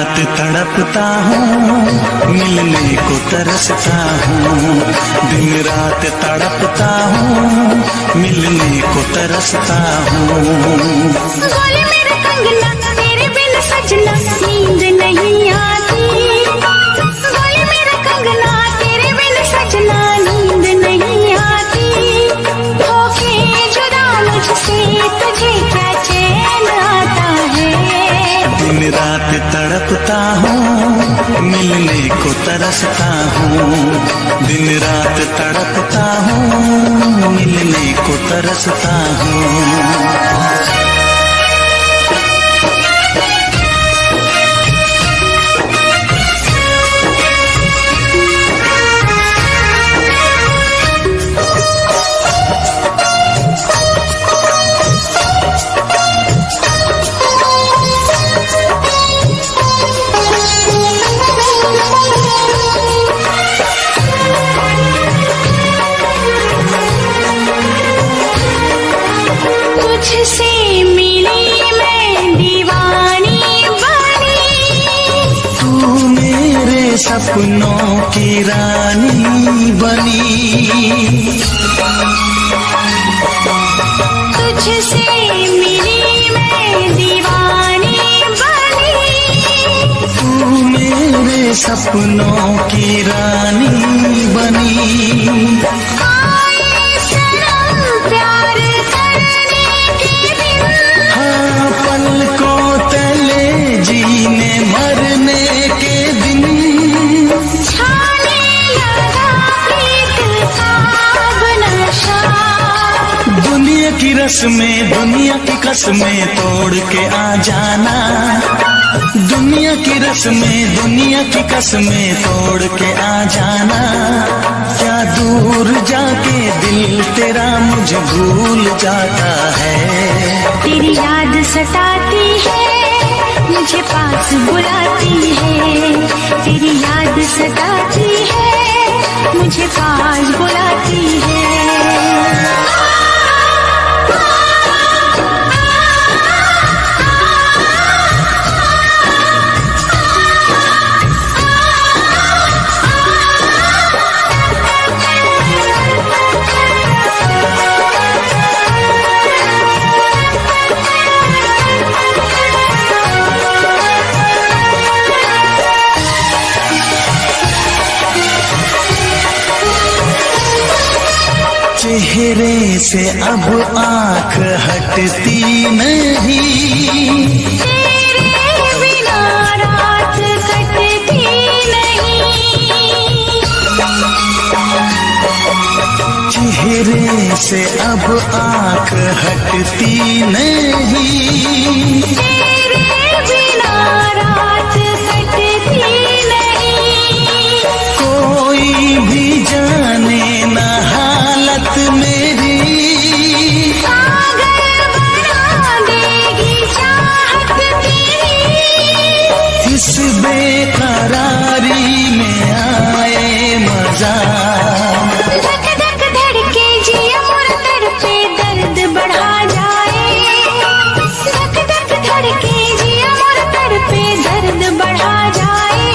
रात तड़पता हूँ, मिलने को तरसता हूँ। दिन रात तड़पता हूँ, मिलने को तरसता हूँ। बोले मेरा कंगना तेरे बिन सजना नींद नहीं आती। बोले मेरा कंगना तेरे बिन सजना नींद नहीं आती। होके जुदा मुझसे तुझे क्या चैन आता है। दिन रात तड़पता हूँ, मिलने को तरसता हूँ। दिन रात तड़पता हूँ, मिलने को तरसता हूँ। तुझसे मिली मैं दीवानी बनी। तू मेरे सपनों की रानी बनी। तुझसे मिली मैं दीवानी बनी। तू मेरे सपनों की रानी बनी। जीने मरने के दिन छाने लगा प्रीत का नशा। दुनिया की रस्में, दुनिया की कसमें तोड़ के आ जाना। दुनिया की रस्में, दुनिया की कसमें तोड़ के आ जाना। क्या दूर जाके दिल तेरा मुझे भूल जाता है। तेरी याद सताती है, मुझे पास बुलाती है। तेरी याद सताती है, मुझे पास बुलाती है। चेहरे से अब आँख हटती नहीं। तेरे बिना रात कटती नहीं। चेहरे से अब आँख हटती नहीं। तेरे बिना रात कटती नहीं। कोई भी जाने ना हालत मेरी। पागल बना देगी चाहत तेरी। इस बेकरारी में आए मजा। धक धक धड़के जिया मोर तड़पे दर्द बढ़ा जाए। धक धक धड़के जिया मोर तड़पे दर्द बढ़ा जाए।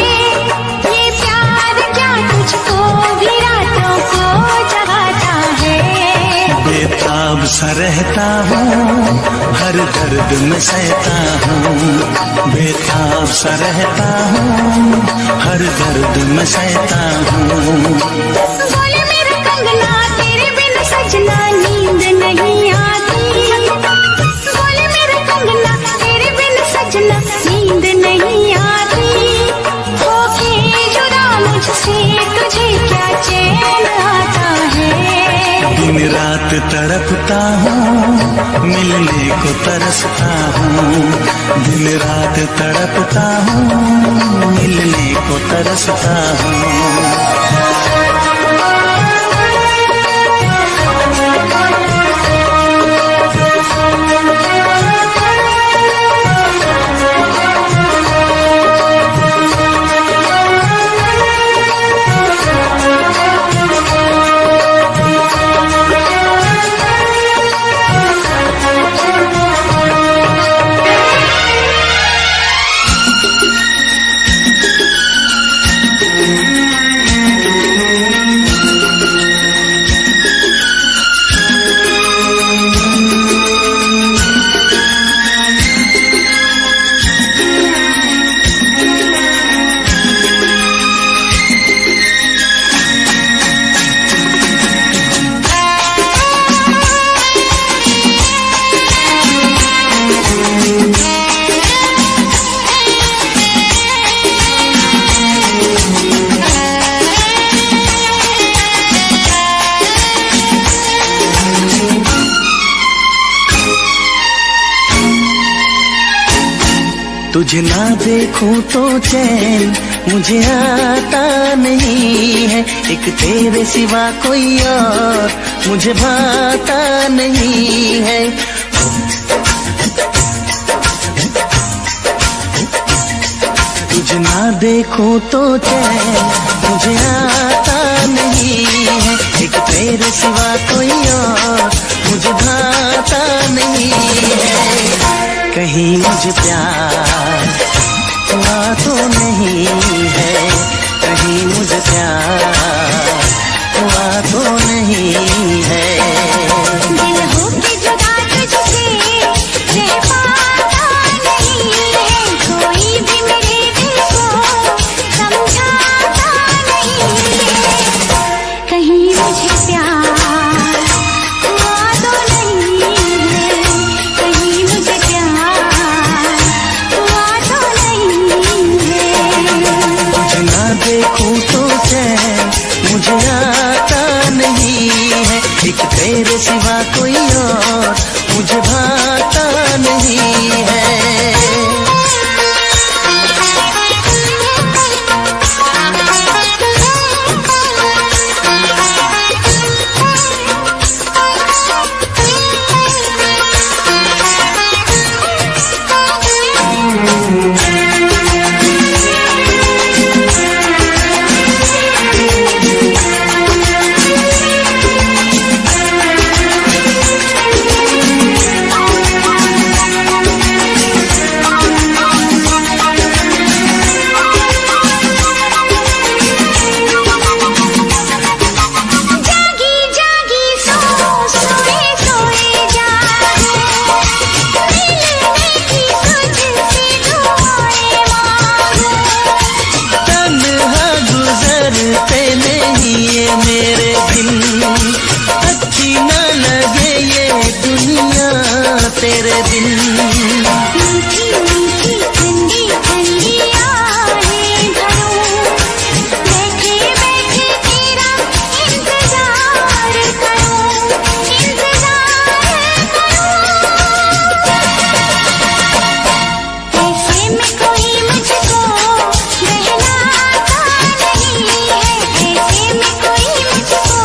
ये प्यार क्या तुझको भी रातों को जगाता है। बेताब सा रहता हूँ, हर दर्द में सहता हूँ। बेताब सा रहता हूँ, हर दर्द में सहता हूँ। बोले मेरा कंगना तेरे बिन सजना नींद नहीं आती। बोले मेरा कंगना तेरे बिन सजना नींद नहीं आती। होके जुदा मुझसे तुझे क्या चैन आता है। दिन रात तड़पता हूँ, मिलने को तरसता हूँ। दिन रात तड़पता हूँ, मिलने को तरसता हूँ। तुझे ना देखूं तो चैन मुझे आता नहीं है, एक तेरे सिवा कोई और मुझे भाता नहीं है। तुझे ना देखूं तो चैन मुझे आता नहीं है, एक तेरे सिवा कोई और मुझे भाता नहीं है। कहीं मुझे प्यार हुआ तो नहीं है, कहीं मुझे प्यार हुआ तो नहीं है। दिल हो के जुदा तुझसे रह पाता नहीं है, कोई भी मेरे दिल को समझाता नहीं है। कहीं मुझे प्यार हुआ तो नहीं है, कहीं मुझे प्यार हुआ तो नहीं है। तुझे ना देखूं तो चैन मुझे आता नहीं है, एक तेरे सिवा कोई और मुझे भाता नहीं है। मेरे दिल अच्छी न लगे ये दुनिया तेरे दिल। मीठी मीठी ठंडी ठंडी आहें भरूं, बैठे बैठे तेरा इंतजार करूं, इंतजार करूं। ऐसे में कोई मुझको बहलाता नहीं है, ऐसे में कोई मुझको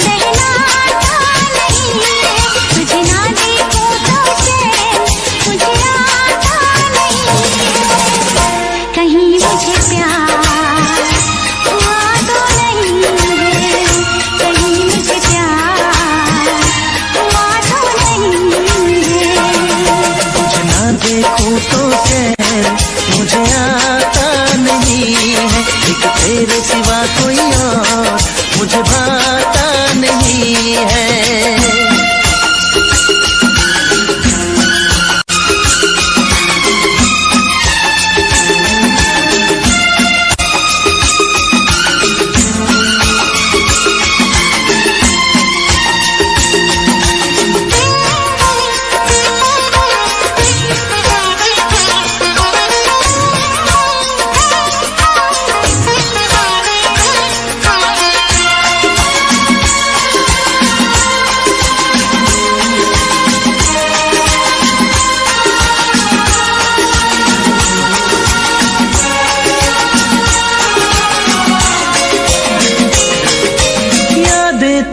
बहलाता नहीं है। तुझे ना देखूं तो चैन मुझे आता नहीं है, कहीं मुझे प्यार हुआ तो नहीं है, कहीं मुझे प्यार हुआ तो नहीं है। तुझे ना देखूं तो चैन मुझे आता नहीं है, एक तेरे सिवा कोई और मुझे भाता नहीं है।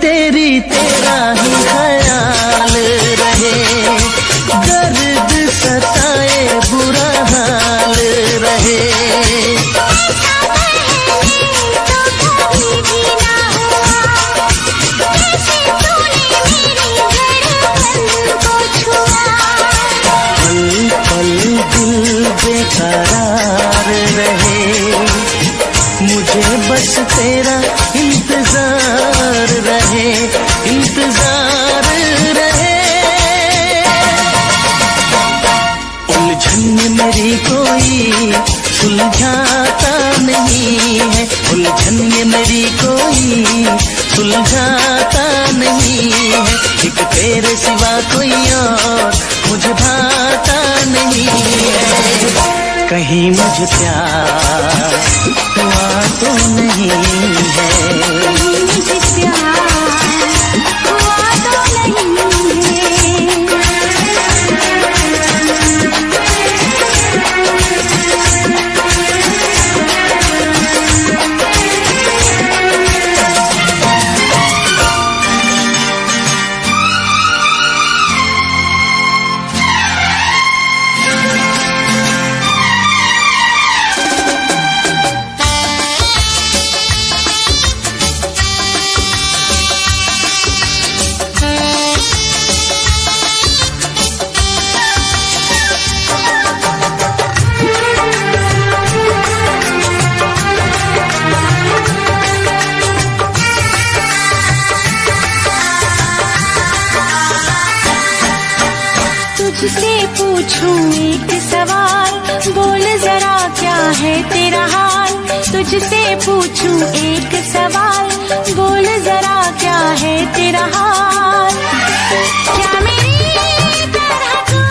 तेरी तेरा ही ख्याल रहे, दर्द सताए बुरा हाल रहे। ऐसा पहले तो कभी भी ना हुआ, जैसे तूने मेरी धड़कन को छुआ। पल पल दिल बेकरार रहे, मुझे बस तेरा इंतजार रहे, इंतजार रहे। उलझन मेरी कोई सुलझाता नहीं है, उलझन मेरी कोई सुलझाता नहीं है, एक तेरे सिवा कोई और मुझे भाता नहीं है। कहीं मुझे प्यार हुआ तो नहीं है, कहीं मुझे प्यार हुआ तो नहीं है। तुझसे पूछूं एक सवाल, बोल जरा क्या है तेरा हाल। तुझसे पूछूं एक सवाल, बोल जरा क्या है तेरा हाल। क्या मेरी तरह तू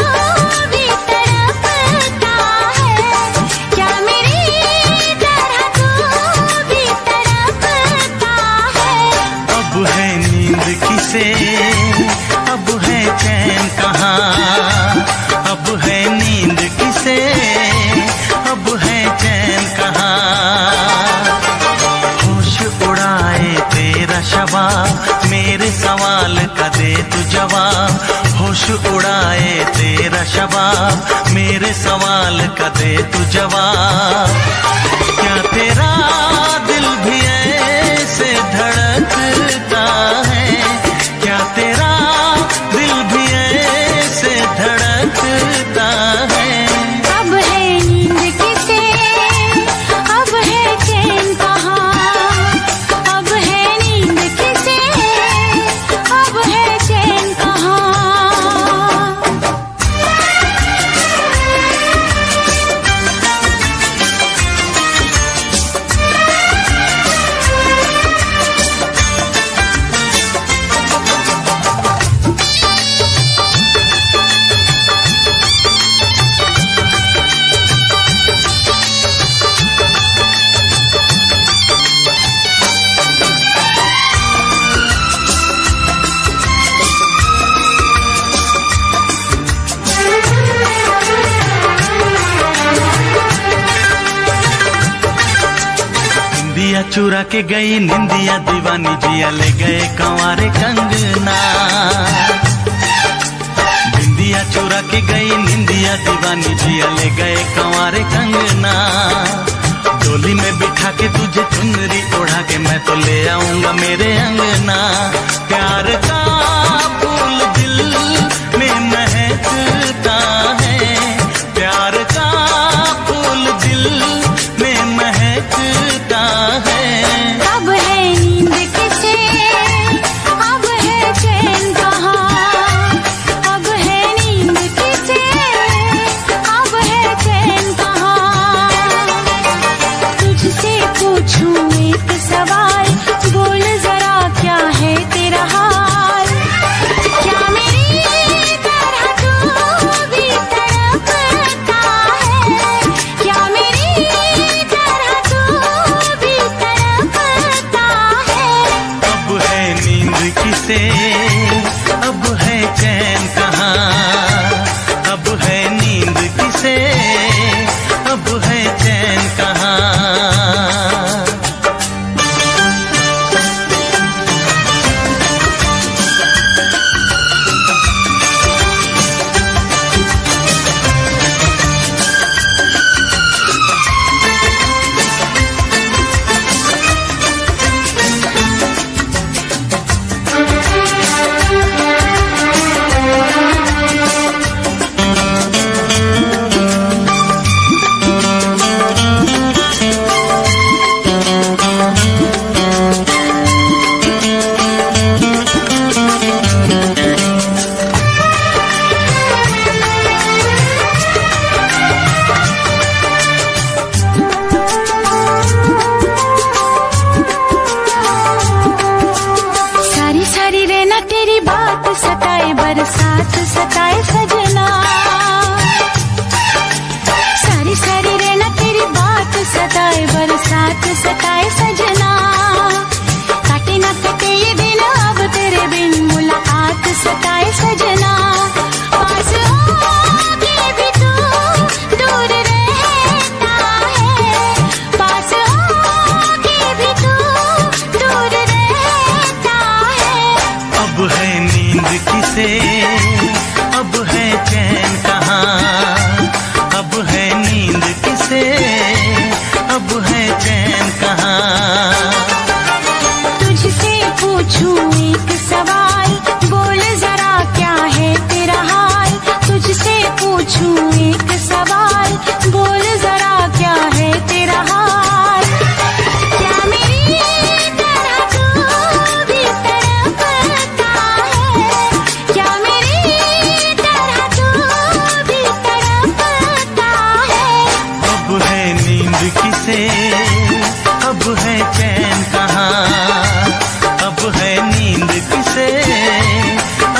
भी तड़पता है, क्या मेरी तरह तू भी तड़पता है। अब है नींद किसे, अब है चैन कहाँ। अब है नींद किसे, अब है चैन कहाँ। होश उड़ाए तेरा शबाब, मेरे सवाल का दे तू जवाब। होश उड़ाए तेरा शबाब, मेरे सवाल का दे तू जवाब। क्या तेरा दिल भी ऐसे धड़कता है, क्या तेरा दिल भी ऐसे धड़कता है। अब है नींद किसे, अब है चैन कहाँ। अब है नींद किसे, अब है चैन कहाँ। निंदिया चुरा के गई निंदिया दीवानी, जिया ले गए कंवारे कंगना। निंदिया चुरा के गई निंदिया दीवानी, जिया ले गए कंवारे कंगना। डोली में बिठा के तुझे चुनरी ओढ़ा के मैं तो ले आऊंगा मेरे अंगना। प्यार का फूल दिल में महकता है, प्यार का फूल दिल में महकता है। अब है नींद किसे, अब है चैन कहाँ। अब है नींद किसे, अब है चैन कहाँ। तुझसे पूछूं एक सवाल, बोल जरा क्या है तेरा हाल। क्या मेरी तरह तू भी तड़पता है, क्या मेरी तरह तू भी तड़पता है। अब है नींद किसे, अब है चैन कहाँ। अब है नींद किसे, अब है चैन कहाँ। सारी सारी रहना तेरी बात सताए, बरसात सताए सजना। सारी सारी रहना तेरी बात सताए, बरसात सताए सजना। काटे ना कटे ये दिन अब तेरे बिन, मुलाकात सताए सजना। पास होके भी तू दूर रहता है, पास होके भी तू दूर रहता है। अब है नींद किसे, अब किसे, अब है चैन कहाँ, अब है नींद किसे,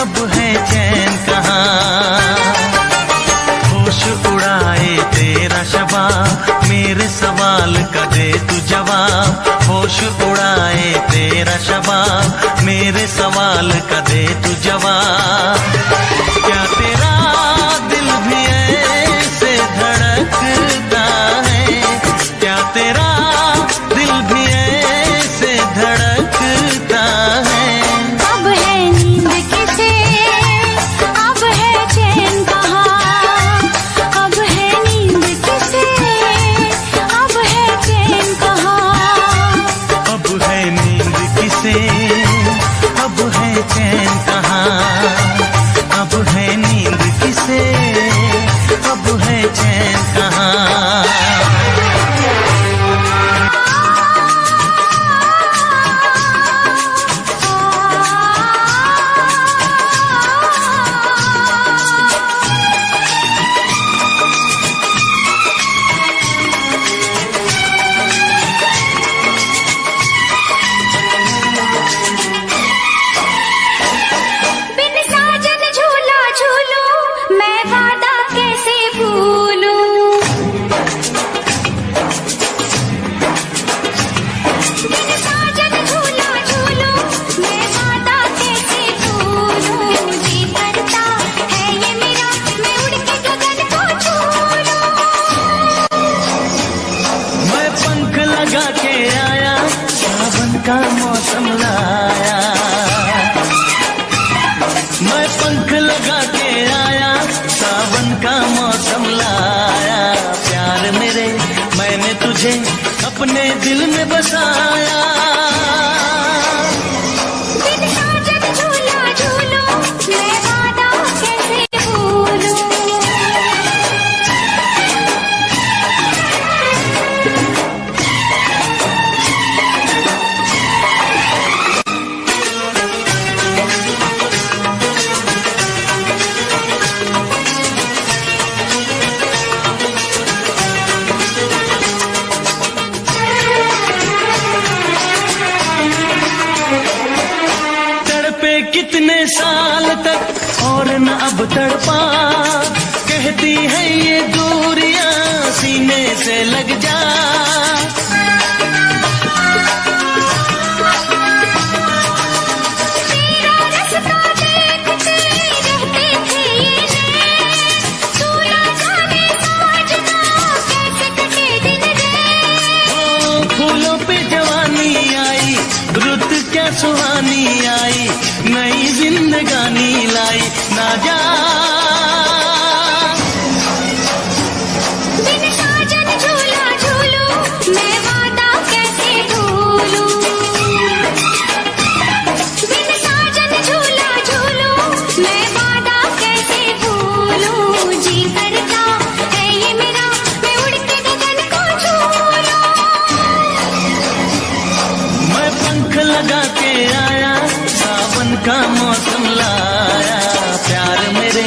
अब है चैन कहाँ। होश उड़ाए तेरा शबाब, मेरे सवाल का दे तू जवाब। होश उड़ाए तेरा शबाब, मेरे सवाल का दे तू जवाब। क्या तेरा दिल भी ऐसे धड़कता है, क्या तेरा दिल भी ऐसे धड़कता है। अब है नींद किसे, अब है चैन कहाँ, अब है नींद किसे, अब है चैन कहाँ। अब है नींद किसे, अब है चैन कहाँ, अब है नींद किसे, अब है चैन कहाँ। बिन साजन झूला झूलूं, मैं वादा कैसे भूलूं। बिन साजन झूला झूलूं, मैं वादा कैसे भूलूं। जी करता है ये मेरा, मैं उड़ के गगन को छू लूं। मैं पंख लगा के आया, सावन का मौसम लाया। मैं पंख लगा के आया, सावन का मौसम लाया। प्यार मेरे, मैंने तुझे अपने दिल में बसाया। बिन साजन झूला झूलूं, मैं वादा कैसे भूलूं। तड़पे कितने साल तक और न अब तड़पा, कहती है ये दूरियां सीने से लग जा। तेरा रास्ता देखते रहते थे ये नैन, तू ना जाने साजना कैसे कटे दिन रैन। ओ फूलों पे जवानी आई, रुत क्या सुहानी आई, नई जिंदगानी लाई ना जा। बिन साजन झूला झूलूं, मैं वादा कैसे भूलूं। बिन साजन झूला झूलूं, मैं वादा कैसे भूलूं। जी करता है ये मेरा, मैं उड़ के गगन को छू लूं। मैं पंख लगा के आया, सावन का मौसम लाया। प्यार मेरे,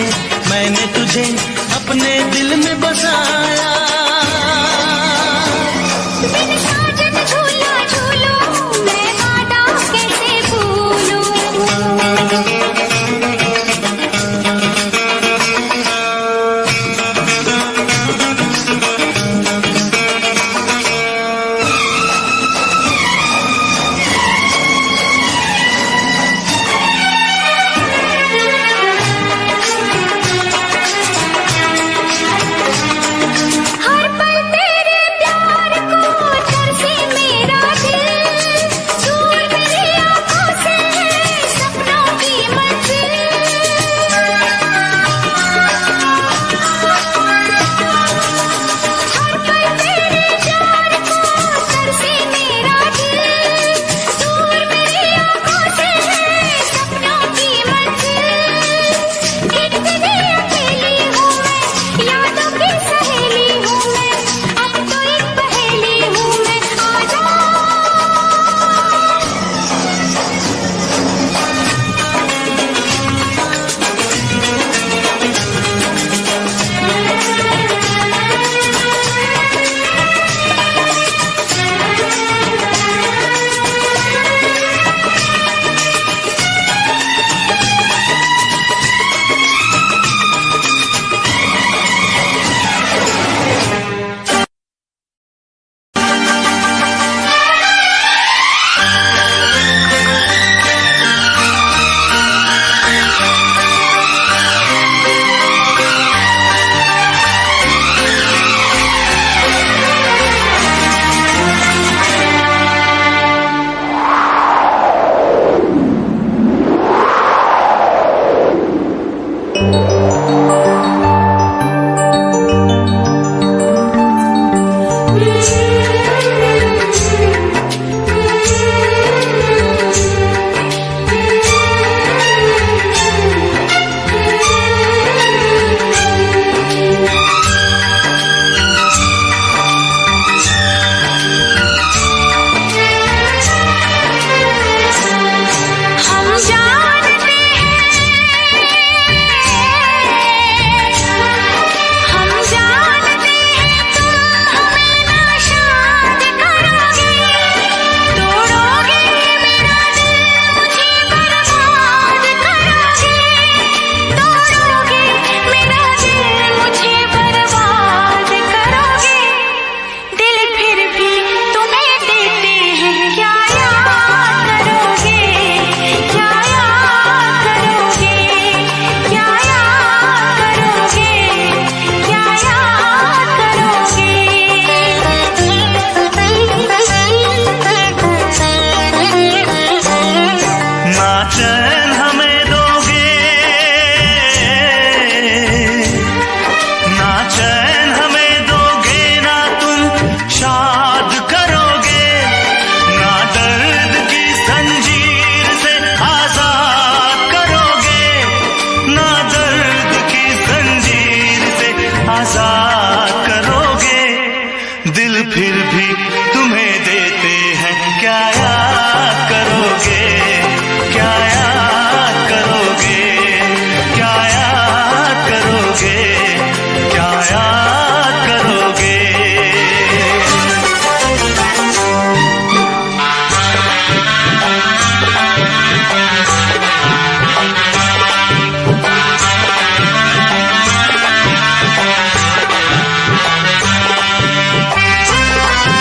हम जानते हैं तुम हमें नाशाद करोगे, तोड़ोगे मेरा दिल मुझे बर्बाद करोगे, तोड़ोगे मेरा दिल मुझे बर्बाद करोगे। दिल फिर भी तुम्हें देते हैं, क्या याद करोगे, क्या याद करोगे, क्या याद करोगे, क्या याद करोगे। ना चैन हमें दोगे, ना चैन हमें दोगे, ना तुम शाद करोगे, ना दर्द की जंजीर से आजाद करोगे, ना दर्द की जंजीर से आजाद करोगे। दिल फिर भी तुम्हें देते हैं, क्या याद करोगे, क्या याद करोगे, क्या याद करोगे, क्या याद करोगे। हम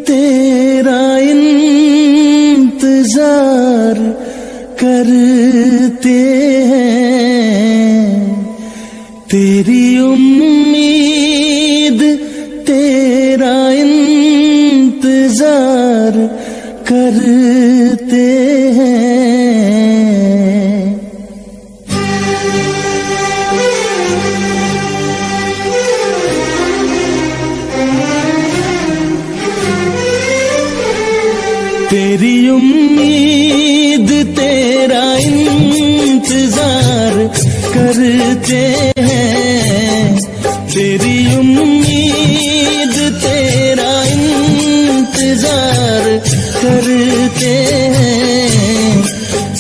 तेरा इंतजार करते हैं, तेरी उम्मीद तेरा इंतजार करते हैं। तेरी उम्मीद तेरा इंतजार करते हैं, तेरी उम्मीद तेरा इंतजार करते हैं।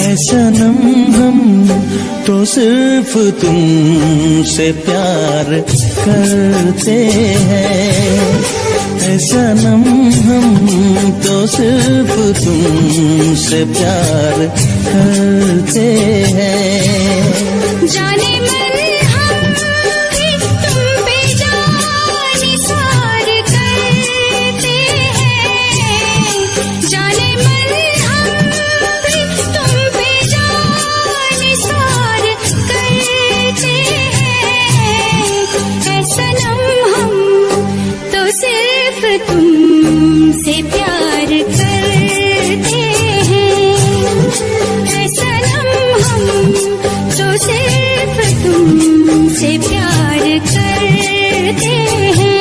ऐ सनम हम तो सिर्फ तुमसे प्यार करते हैं, ऐ सनम हम तो सिर्फ तुमसे प्यार करते हैं। जाने मन हम भी तुम पे जान निसार करते हैं, जाने मन हम भी तुम पे जान निसार करते हैं। ऐ सनम हम तो सिर्फ तुमसे प्यार करते हैं, ऐ सनम हम तो सिर्फ तुमसे प्यार करते हैं।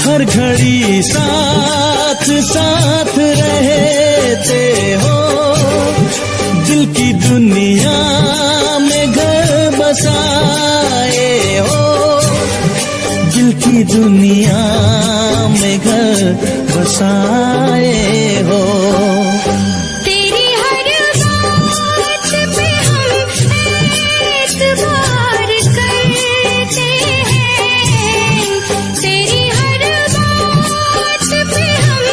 हर घड़ी साथ साथ रहते हो, दिल की दुनिया में घर बसाए हो, दिल की दुनिया में घर बसाए हो। तेरी हर बात पे हम एतबार करते हैं, तेरी हर बात पे हम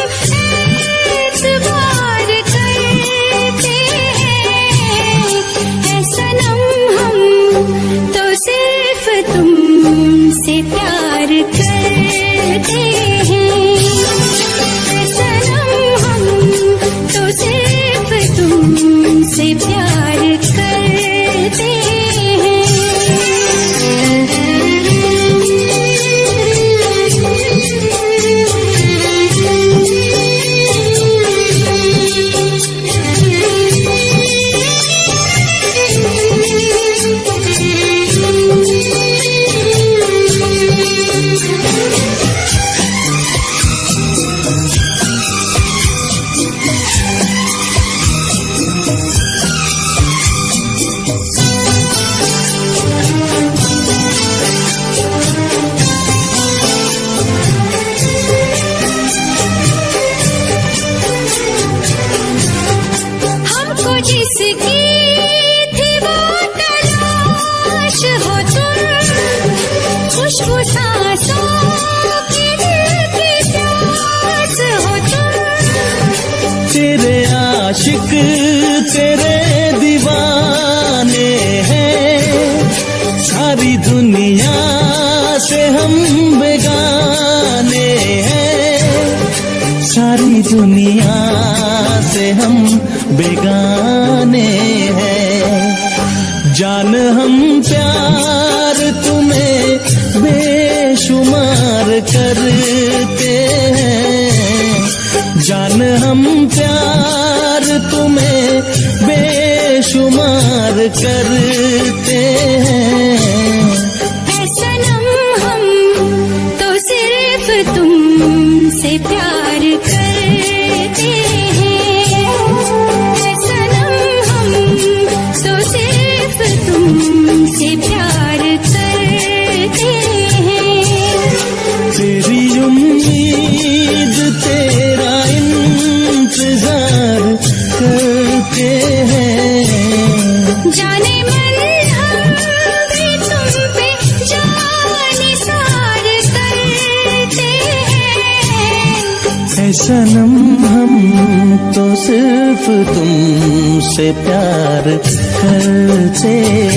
एतबार करते हैं। ऐ सनम हम तो सिर्फ तुमसे प्यार करते हैं, ऐ सनम हम तो सिर्फ तुमसे प्यार करते हमको जिसकी थी वो तलाश हो तुम, खुशबू सांसों की दिल की प्यास हो तुम। तेरे आशिक तेरे दीवाने हैं, सारी दुनिया से हम बेगाने हैं, सारी दुनिया से हम बेगाने हैं। जान हम प्यार तुम्हें बेशुमार करते हैं, जान हम प्यार तुम्हें बेशुमार करते हैं। ऐ सनम हम से प्यार करते हैं। सनम हम तो सिर्फ तुमसे प्यार करते हैं। तेरी उम्मीद तेरा इंतजार करते हैं। जाने मन हम भी तुम पे जाने सार करते हैं। ऐ सनम हम तो सिर्फ तुमसे प्यार करते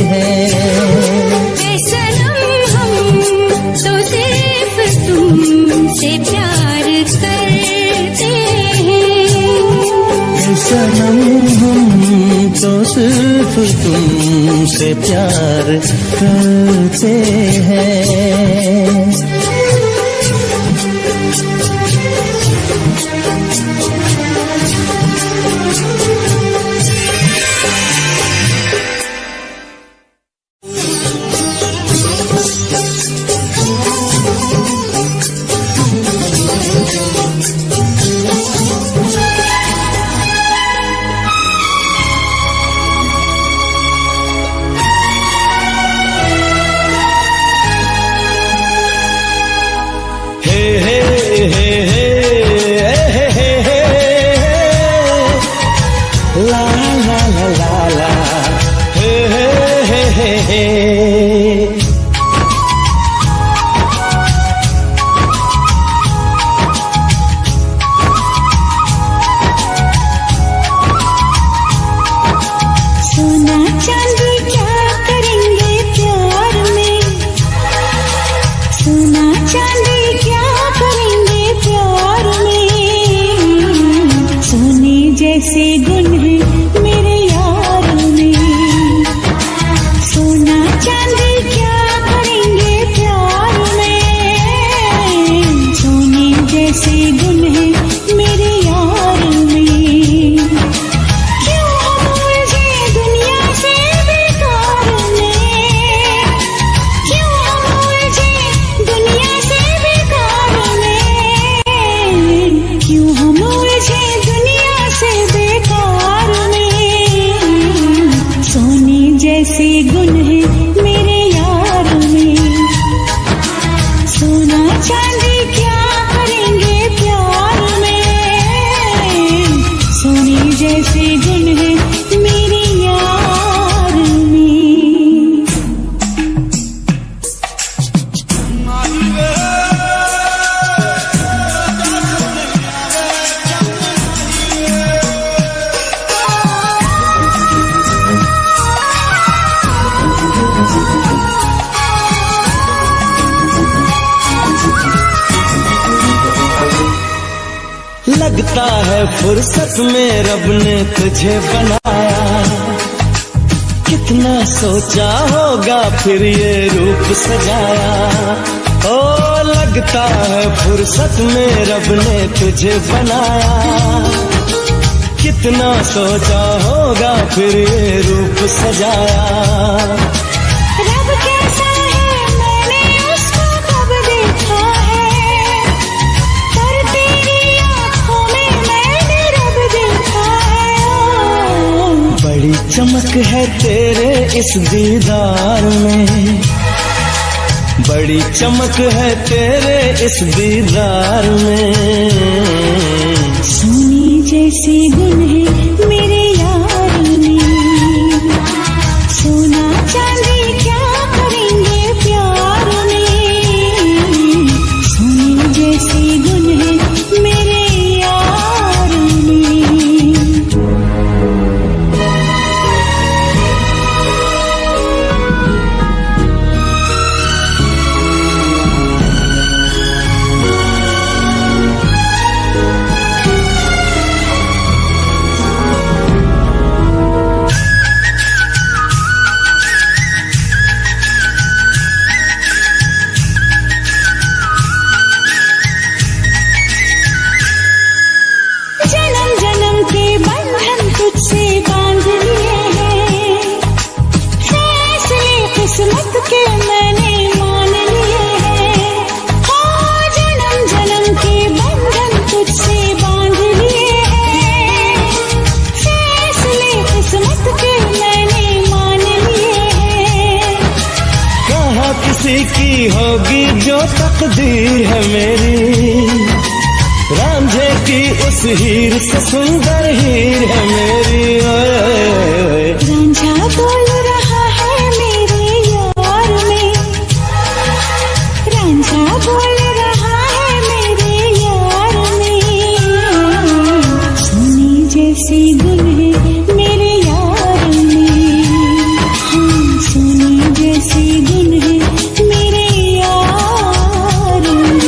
हैं। ऐ सनम हम तो सिर्फ तुमसे प्यार करते हैं। सनम हम तो सिर्फ तुमसे प्यार करते हैं। सोना चांदी क्या करेंगे प्यार में। सोना चांदी क्या करेंगे प्यार में। सोने जैसे गुण है मेरे यार में। सोना चांदी क्या करेंगे प्यार में। सोने जैसे गुण है मेरे यार में। क्यों हम उलझे दुनिया से बेकार में। क्यों हम उलझे दुनिया से बेकार में। क्यों हम उलझे दुनिया से बेकार में। सोने जैसे गुण है मेरे यार में। सोना चांदी क्या करेंगे प्यार में। सोने जैसे गुण है मेरे यार में। लगता है फुर्सत में रब ने तुझे बनाया। कितना सोचा होगा फिर ये रूप सजाया। ओ लगता है फुर्सत में रब ने तुझे बनाया। कितना सोचा होगा फिर ये रूप सजाया। रब कैसा है मैंने उसको कब देखा है। पर तेरी आँखों में मैंने रब देखा है। बड़ी चमक है तेरे इस दीदार में। बड़ी चमक है तेरे इस दीदार में। सोने जैसे गुण है मेरे यार में। सोना चांदी क्या करेंगे प्यार में। सोने जैसे गुण है मेरे यार में। तकदीर है मेरी, रांझे की उस हीर से सुंदर हीर है मेरी। रांझा बोल रहा है मेरे यार में, रांझा बोल रहा है मेरे यार में। सोने जैसी गुल है मेरे यार में, हाँ सोने जैसी गुल है मेरे यार में।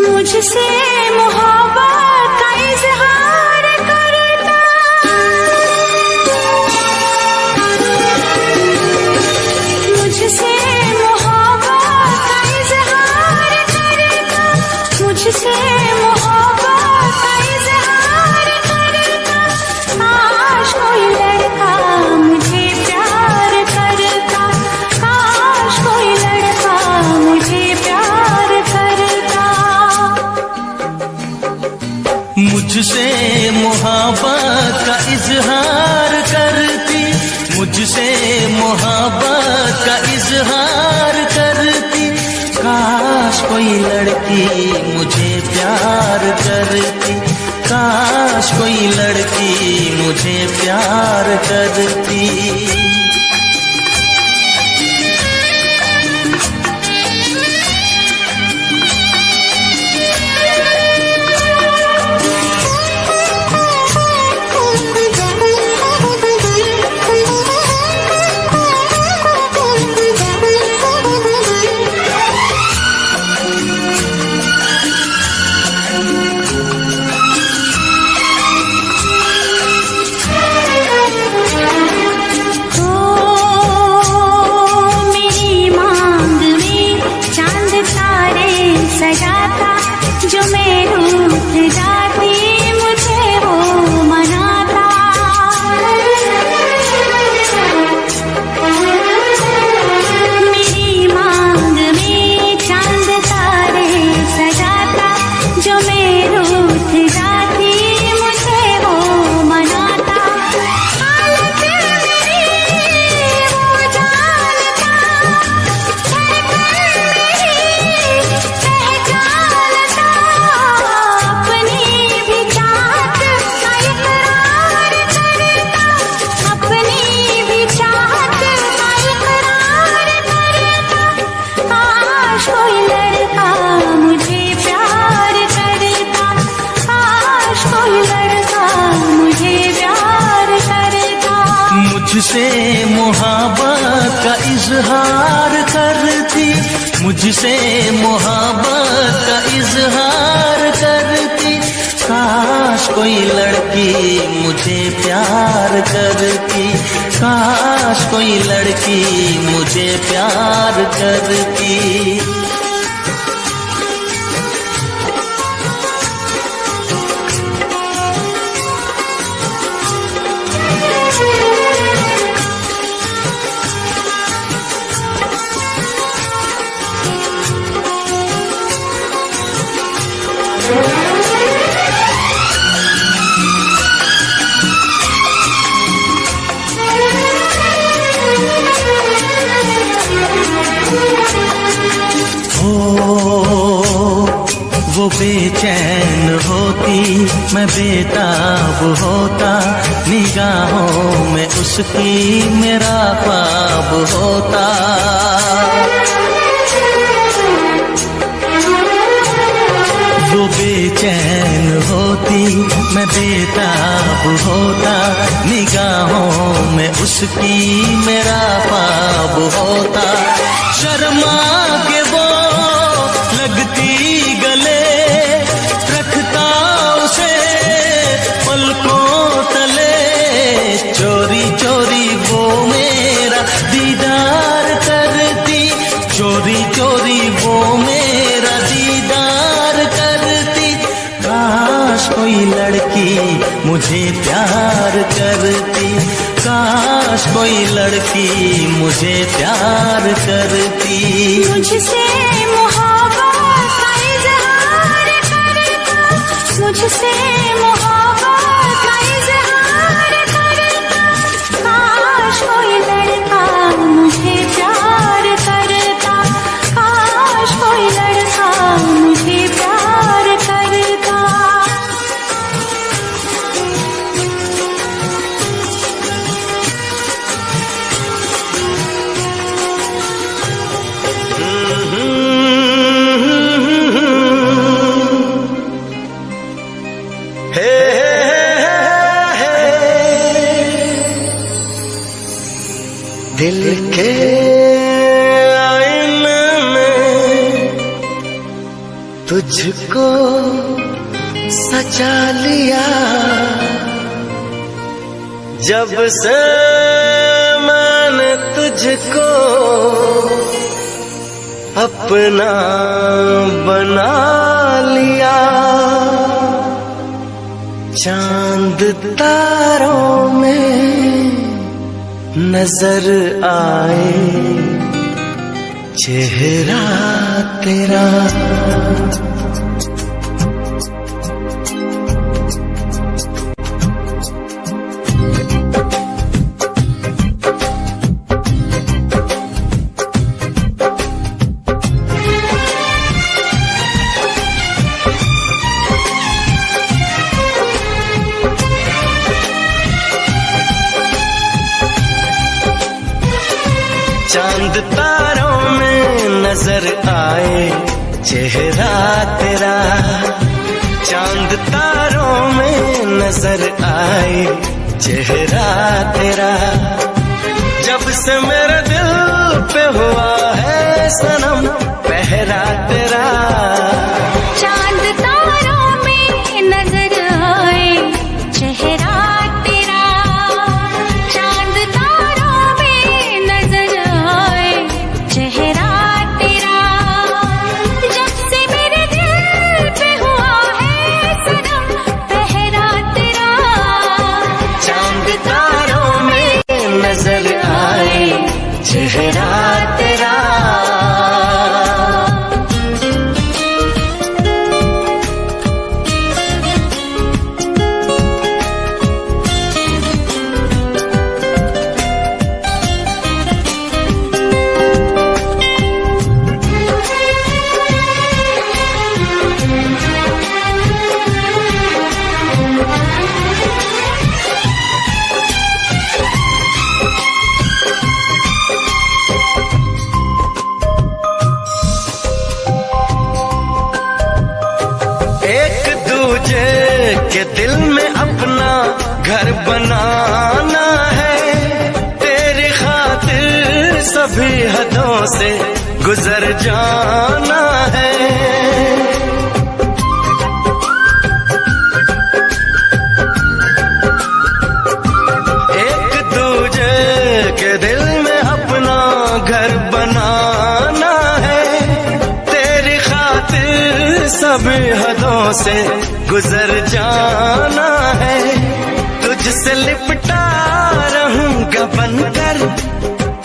मुझसे मोहब्बत का इजहार करता, मुझसे मोहब्बत का इजहार करता, मुझसे मोहब्बत का इजहार करता। काश कोई लड़का मुझे प्यार करता, काश कोई लड़का मुझे प्यार करता। मुझसे मोहब्बत का इजहार करती, मुझसे मोहब्बत का इजहार करती। काश कोई लड़की मुझे प्यार करती, काश कोई लड़की मुझे प्यार करती। सजाता जो मैं रूठ जाती मुझे वो मनाता। मेरी मांग में चांद तारे सजाता जो मैं रूठ जाती मुझे वो मनाता। हालत मेरी वो जानता, मुझसे मोहब्बत का इजहार करती, मुझसे मोहब्बत का इजहार करती। काश कोई लड़की मुझे प्यार करती, काश कोई लड़की मुझे प्यार करती। वो बेचैन होती मैं बेताब होता, निगाहों में उसकी मेरा ख्वाब होता। वो बेचैन होती मैं बेताब होता, निगाहों में उसकी मेरा ख्वाब होता। शर्मा के वो लगती गले कोई लड़की मुझे प्यार करती, काश कोई लड़की मुझे प्यार करती। मुझसे मोहब्बत का इजहार करता, मुझसे मोहब्बत का इजहार करता, काश कोई लड़का मुझे प्यार करता, काश कोई लड़का मुझे प्यार करता। दिल के आईने में तुझको सजा लिया, जब से मैंने तुझको अपना बना लिया। चांद तारों में नजर आए चेहरा तेरा, चांद तारों में नजर आए चेहरा तेरा, चांद तारों में नजर आए चेहरा तेरा। जब से मेरे दिल पे हुआ है सनम पहरा तेरा, चांद तारों में नजर आए चेहरा तेरा, चांद तारों में नजर आए चेहरा तेरा। जब से मेरे दिल पे हुआ है सनम पहरा तेरा, चांद तारों में नजर आए चेहरा तेरा। एक दूजे के दिल में अपना घर बनाना है, तेरी खातिर सभी हदों से गुजर जाना है। एक दूजे के दिल में अपना घर बनाना है, तेरी खातिर सभी हदों से गुजर जाना है। तुझसे लिपटा रहूंगा बनकर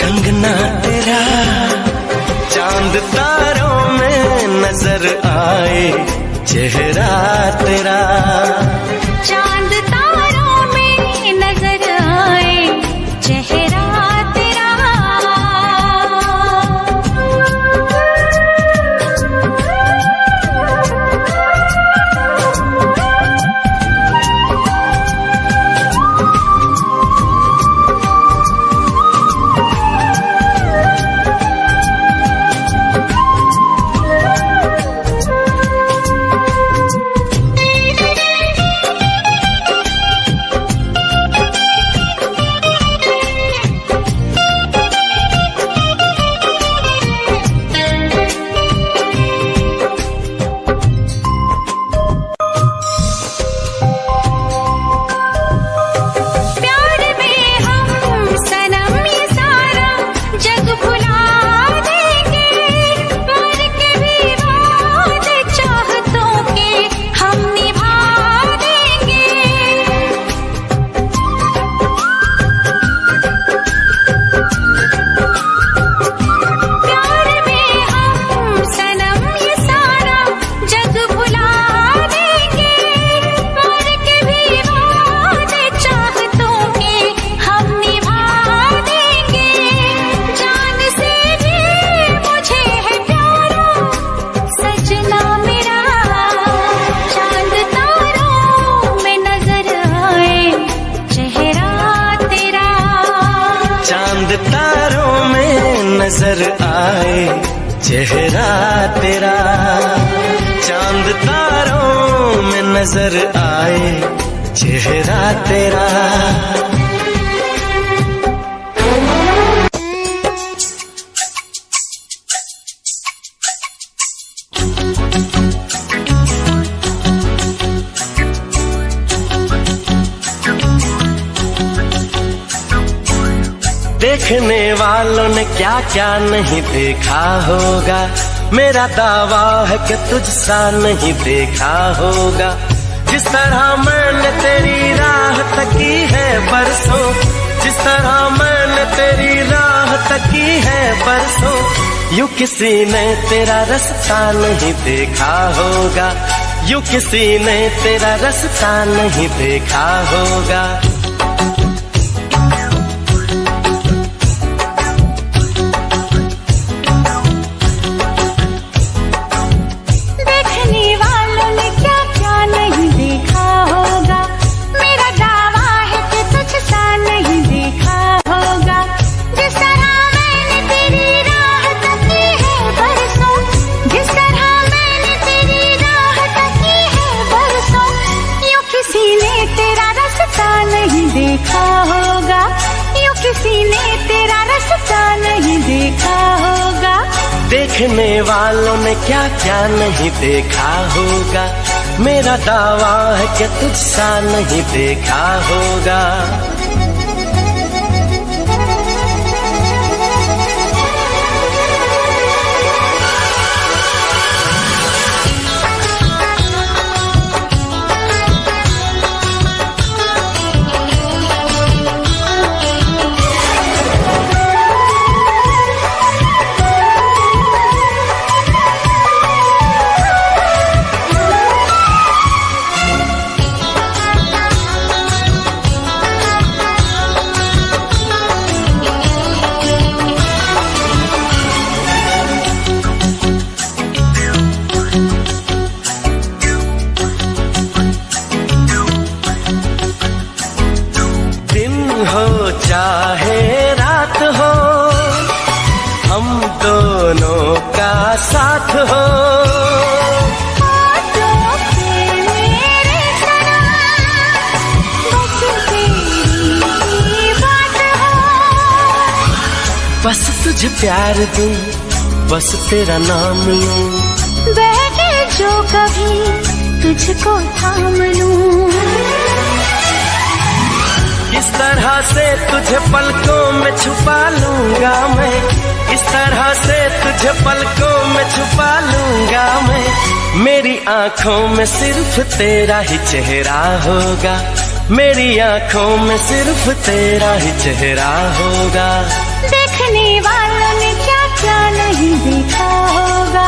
कंगना तेरा, चांद तारों में नजर आए चेहरा तेरा, चांद तारों में नजर आए चेहरा तेरा। नजर आए चेहरा तेरा, चांद तारों में नजर आए चेहरा तेरा। देखने वालों ने क्या क्या नहीं देखा होगा, मेरा दावा है कि तुझसा नहीं देखा होगा। जिस तरह मैंने तेरी राह तकी है बरसों, जिस तरह मैंने तेरी राह तकी है बरसों, यूं किसी ने तेरा रास्ता नहीं देखा होगा, यूं किसी ने तेरा रास्ता नहीं देखा होगा। देखा होगा, यूं किसी ने तेरा रास्ता नहीं देखा होगा। देखने वालों ने क्या क्या नहीं देखा होगा, मेरा दावा है कि तुझसा नहीं देखा होगा। चाहे रात हो, हम दोनों का साथ हो। बस तुझे प्यार दूं, बस तेरा नाम लूं, बहके जो कभी तुझको थाम लूं। इस तरह से तुझे पलकों में छुपा लूंगा मैं, इस तरह से तुझे पलकों में छुपा लूंगा मैं। मेरी आंखों में सिर्फ तेरा ही चेहरा होगा, मेरी आंखों में सिर्फ तेरा ही चेहरा होगा। देखने वालों ने क्या क्या नहीं देखा होगा।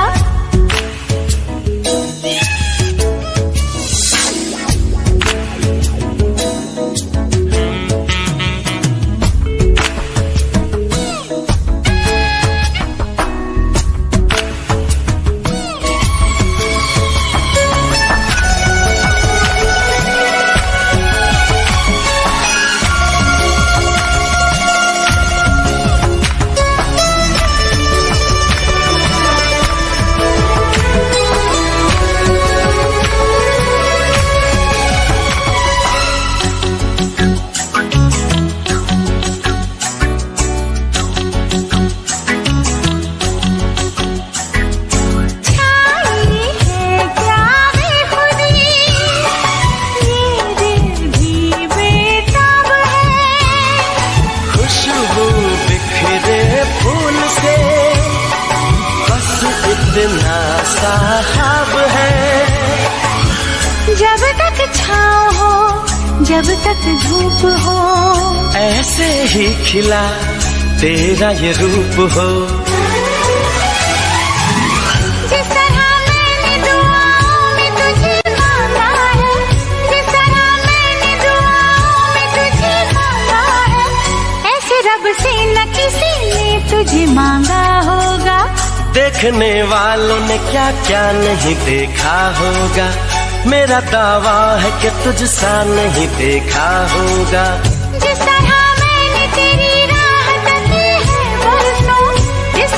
साहब है जब तक छाँव हो, जब तक धूप हो, ऐसे ही खिला तेरा ये रूप हो। जिस तरह मैंने दुआओं में तुझे मांगा है, जिस तरह मैंने दुआओं में तुझे मांगा है, ऐसे रब से न किसी ने तुझे मांगा होगा। देखने वालों ने क्या क्या नहीं देखा होगा, मेरा दावा है कि तुझसा नहीं देखा होगा। जिस तरह मैंने तेरी राह तकी है बरसों, जिस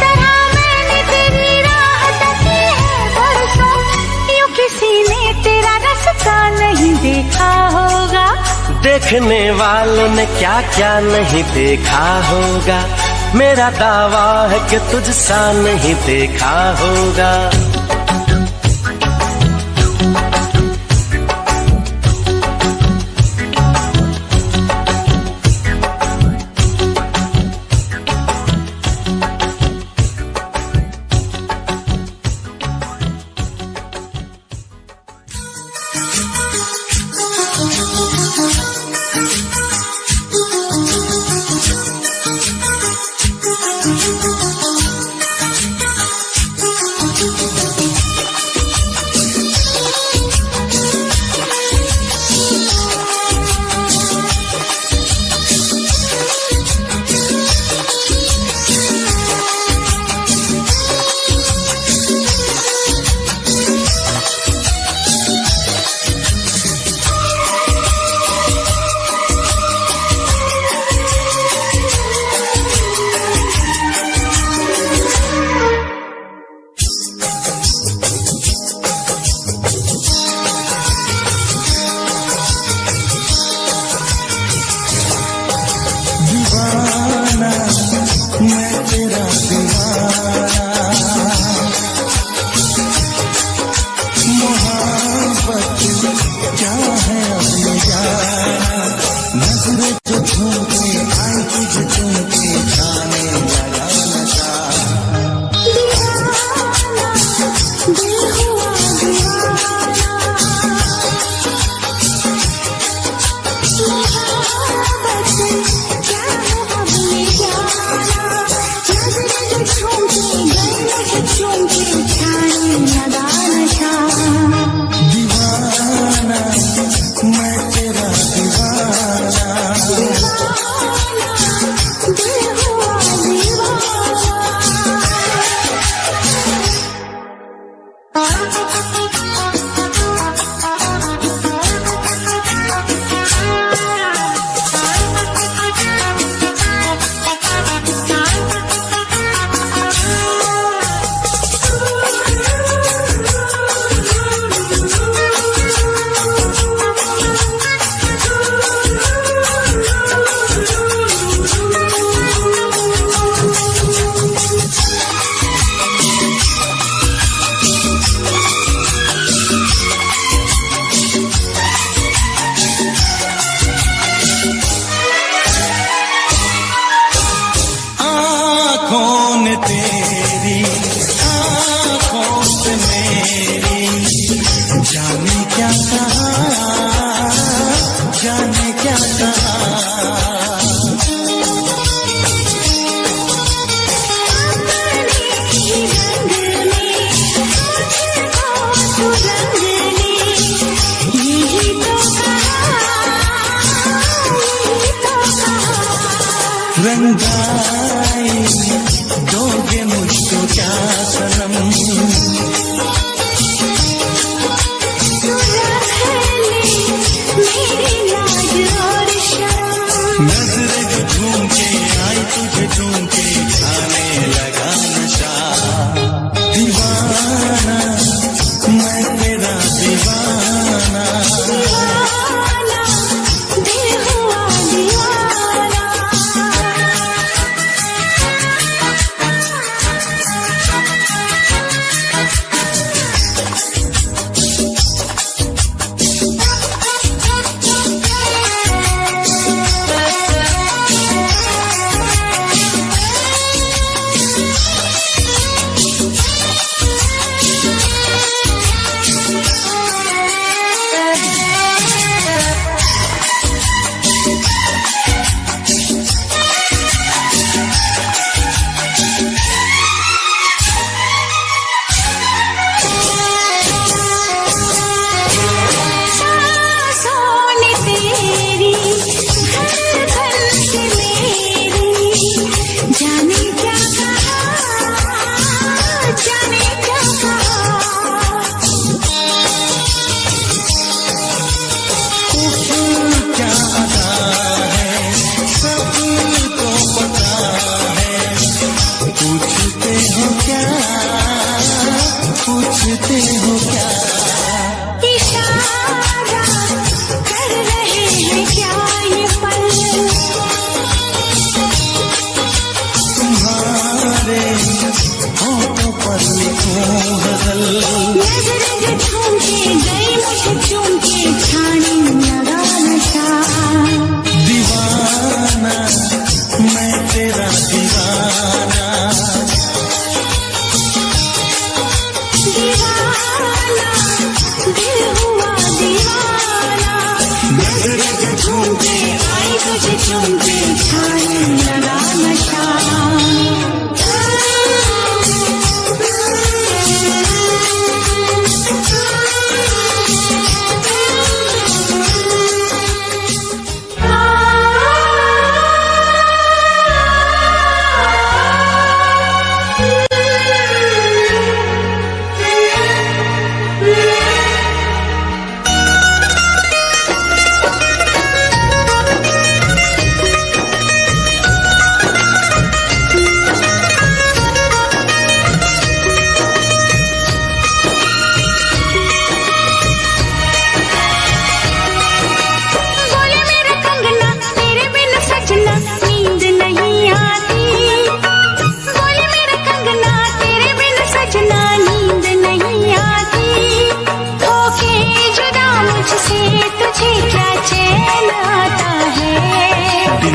देखा होगा। देखने वालों ने क्या क्या नहीं देखा होगा, मेरा दावा है कि तुझसा नहीं देखा होगा।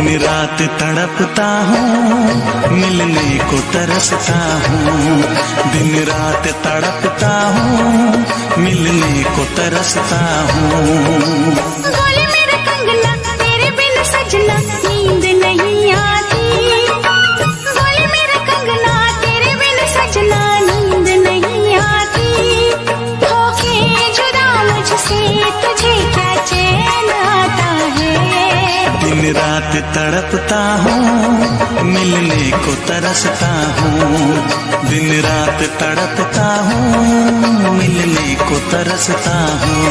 दिन रात तड़पता हूँ, मिलने को तरसता हूँ। दिन रात तड़पता हूँ, मिलने को तरसता हूँ। बोले मेरा कंगना तेरे बिन सजना नींद नहीं आती। बोले मेरा कंगना तेरे बिन सजना नींद नहीं आती। होके जुदा मुझसे तुझे क्या चैन आता है। दिन रात तड़पता हूँ, मिलने को तरसता हूँ। दिन रात तड़पता हूँ, मिलने को तरसता हूँ।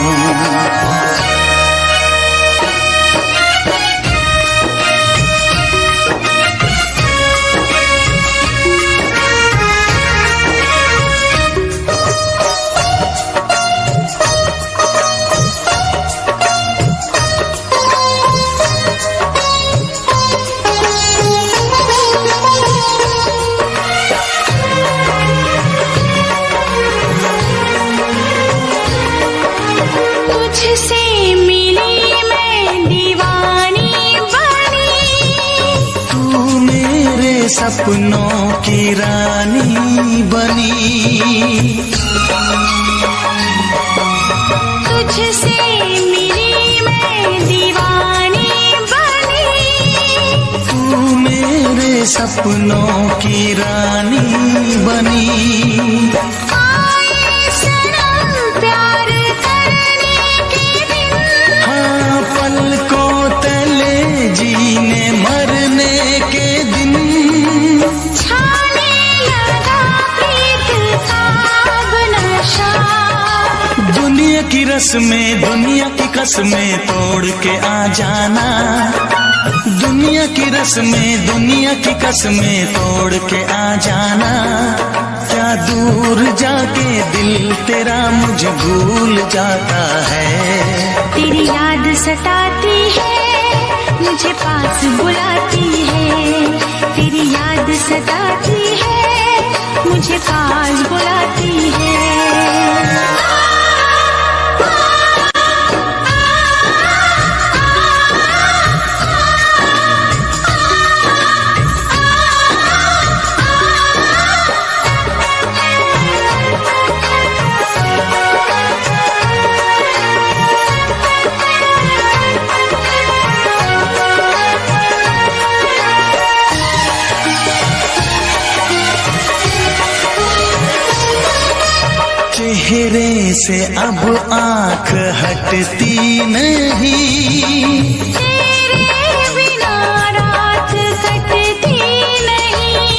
तुझसे मिली मैं दीवानी बनी। तू मेरे सपनों की रानी बनी। तुझसे मिली मैं दीवानी बनी। तू मेरे सपनों की रानी बनी। आए सनम प्यार करने के दिन। हाँ पलकों तले जीने मरने के दिन। छाने लगा प्रीत का अब नशा। दुनिया की रस्में, दुनिया की कसमें तोड़ के आ जाना। दुनिया की रस्में, दुनिया की कसमें तोड़ के आ जाना। क्या दूर जाके दिल तेरा मुझे भूल जाता है। तेरी याद सताती है, मुझे पास बुलाती है। तेरी याद सताती है, मुझे पास बुलाती है। चेहरे से अब आँख हटती नहीं। तेरे बिना रात कटती नहीं।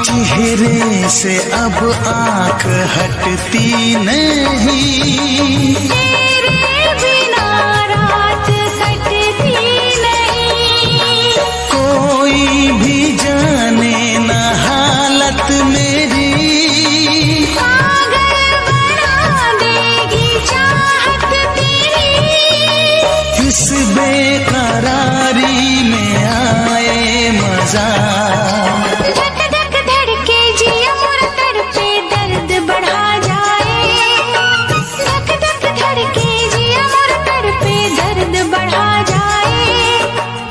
चेहरे से अब आँख हटती नहीं। तेरे बिना रात कटती नहीं। कोई भी जाने न हालत मेरी। पागल बना देगी चाहत तेरी। इस बेकरारी में आए मजा। धक धक धड़के जिया मोर तड़पे दर्द बढ़ा जाए। धक धक धड़के जिया मोर तड़पे दर्द बढ़ा जाए।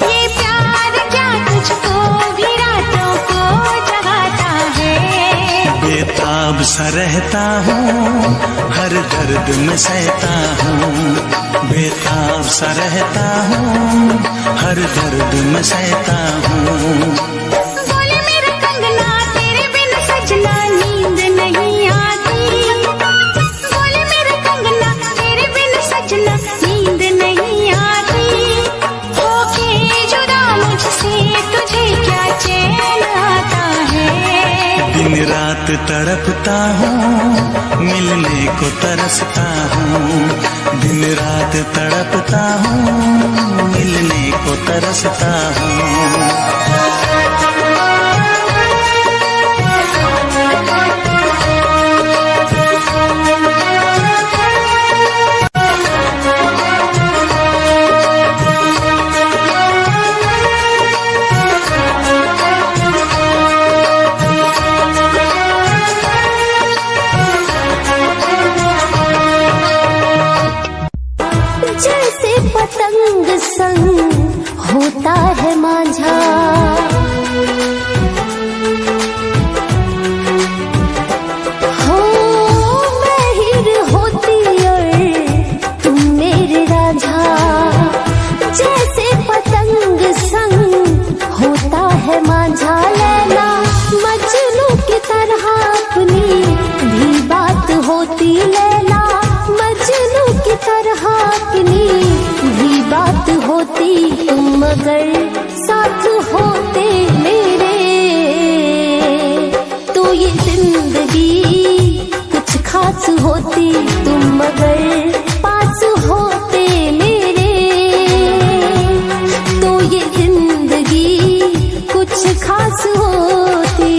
ये प्यार क्या तुझको भी रातों को जगाता है। बेताब सा रहता हूँ, हर दर्द में सहता हूँ। बेताब सा रहता हूँ, हर दर्द में सहता हूँ। बोले मेरा कंगना तेरे बिन सजना नींद नहीं आती। बोले मेरा कंगना तेरे बिन सजना नींद नहीं आती। होके जुदा मुझसे तुझे क्या चैन आता है। दिन रात तड़पता हूँ, मिलने को तरसता हूँ। दिन रात तड़पता हूँ, मिलने को तरसता हूँ। जैसे पता संग होता है मांझा। हो मैं हीर होती और तुम मेरे रांझा, जैसे पतंग संग होता है मांझा। लैला मजनू की तरह अपनी भी बात होती, लैला मजनू की तरह अपनी भी बात होती। तुम अगर साथ होते मेरे तो ये जिंदगी कुछ खास होती। तुम अगर पास होते मेरे तो ये जिंदगी कुछ खास होती।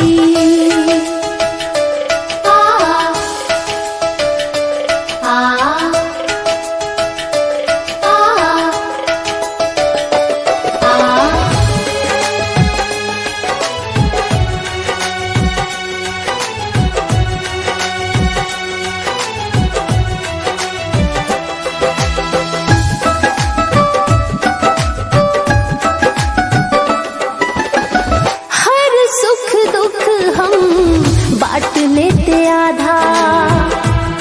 बांट लेते आधा,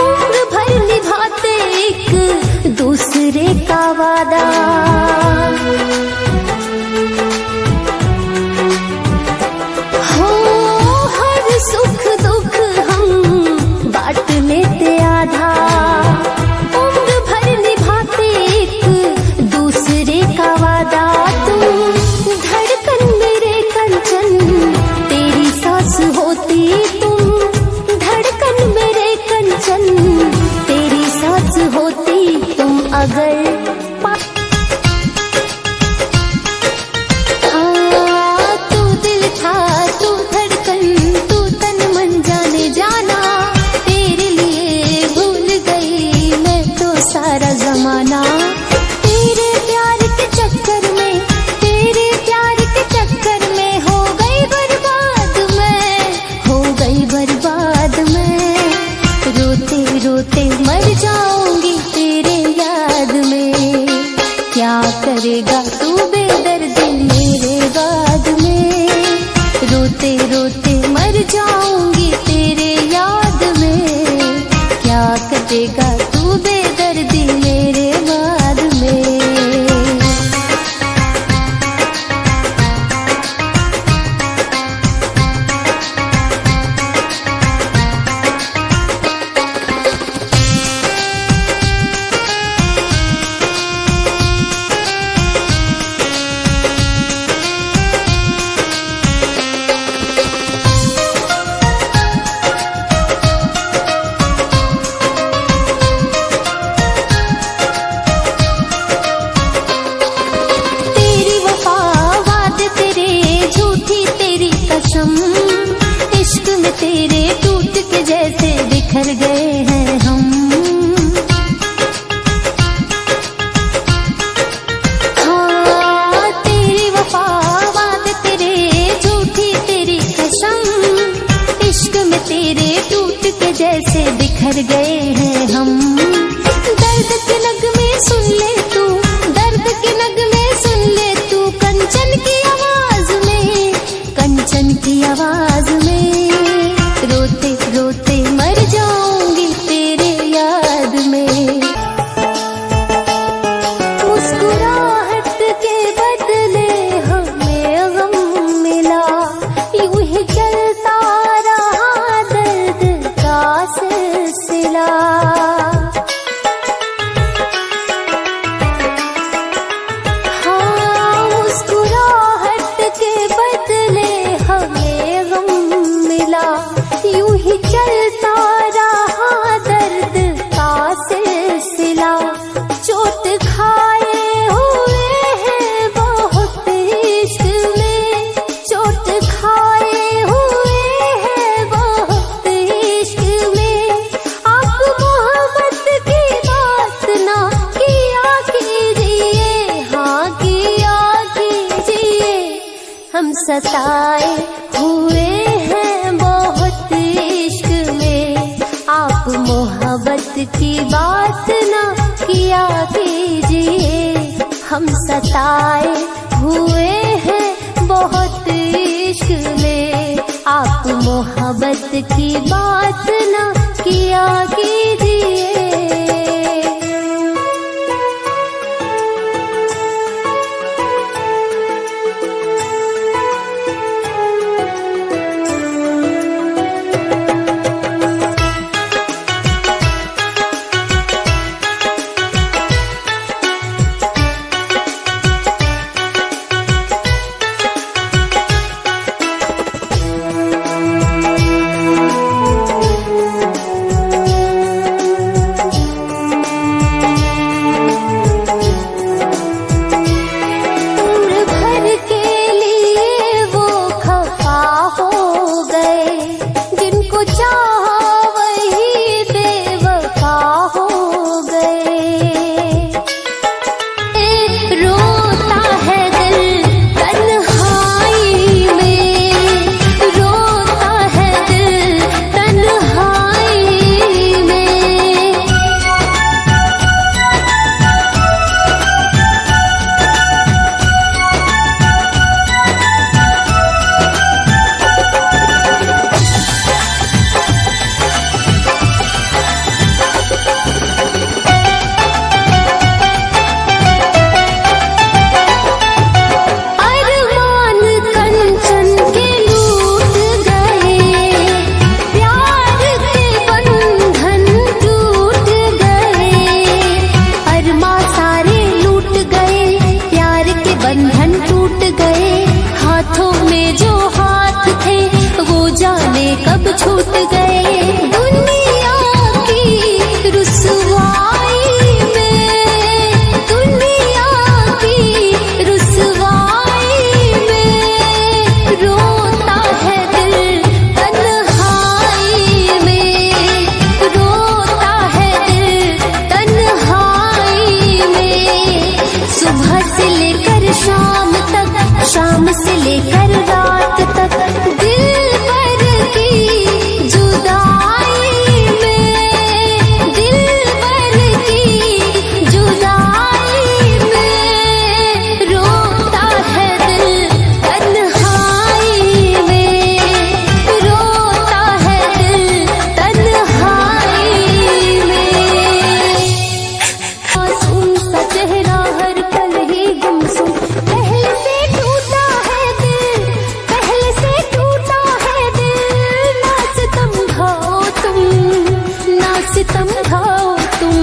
उम्र भर निभाते एक दूसरे का वादा। हो हर सुख दुख हम बांट लेते आधा, उम्र भर निभाते एक दूसरे का वादा। तुम धड़कन मेरे कंचन तेरी सांस होती, तेरी सांस होती। तुम अगर तू दिल था, तू धड़कन, तू तन मन जाने जाना। तेरे लिए भूल गई मैं तो सारा जमाना। तेरे प्यार के चक्कर में, तेरे प्यार के चक्कर में हो गई बर्बाद मैं, हो गई बर्बाद मैं। रोते रोते मर जाऊंगी तेरे याद में, क्या करेगा तू बेदर्दी मेरे बाद में। रोते रोते मर जाऊंगी तेरे याद में, क्या करेगा तू बेदर्दी मेरे बाद में। इश्क में तेरे टूट के जैसे बिखर गए हैं हम। हाँ तेरी वफा बात तेरे झूठी तेरी कसम, इश्क में तेरे टूट के जैसे बिखर गए हैं हम। दर्द के नगमे सुन ले तू, दर्द के नगमे सुन ले तू, कंचन की आवाज में, कंचन की आवाज में। रोते रोते मर जाऊंगी तेरे याद में। मुस्कुराहट के बदले हमें गम मिला, यूं ही चलता रहा दर्द का सिलसिला। हाँ मुस्कुराहट के बदले हमें गम मिला, यूं ही चलता रहा दर्द का सिलसिला। चोट खाए हुए हैं बहुत इश्क में, चोट खाए हुए हैं बहुत इश्क में। आप मोहब्बत की बात ना किया कीजिए, हाँ किया कीजिए। हम सताए हुए हैं बहुत इश्क में, आप मोहब्बत की बात ना किया कीजिए, हम सताए हुए हैं बहुत इश्क में, आप मोहब्बत की बात ना किया कीजिए। छूट गए दुनिया की रुसवाई में, दुनिया की रुसवाई में, रोता है दिल तन्हाई में, रोता है दिल तन्हाई में। सुबह से लेकर शाम तक, शाम से लेकर रात तक, दिल भर की जुदाई में, दिल भर की जुदाई में, रोता है दिल तन्हाई में, रोता है दिल तन्हाई में। मासूम सा चेहरा हर पल ही गुमसुम, पहले से टूटा है दिल, पहले से टूटा है दिल। ना सितम खाओ तुम, ना सितम खाओ तुम,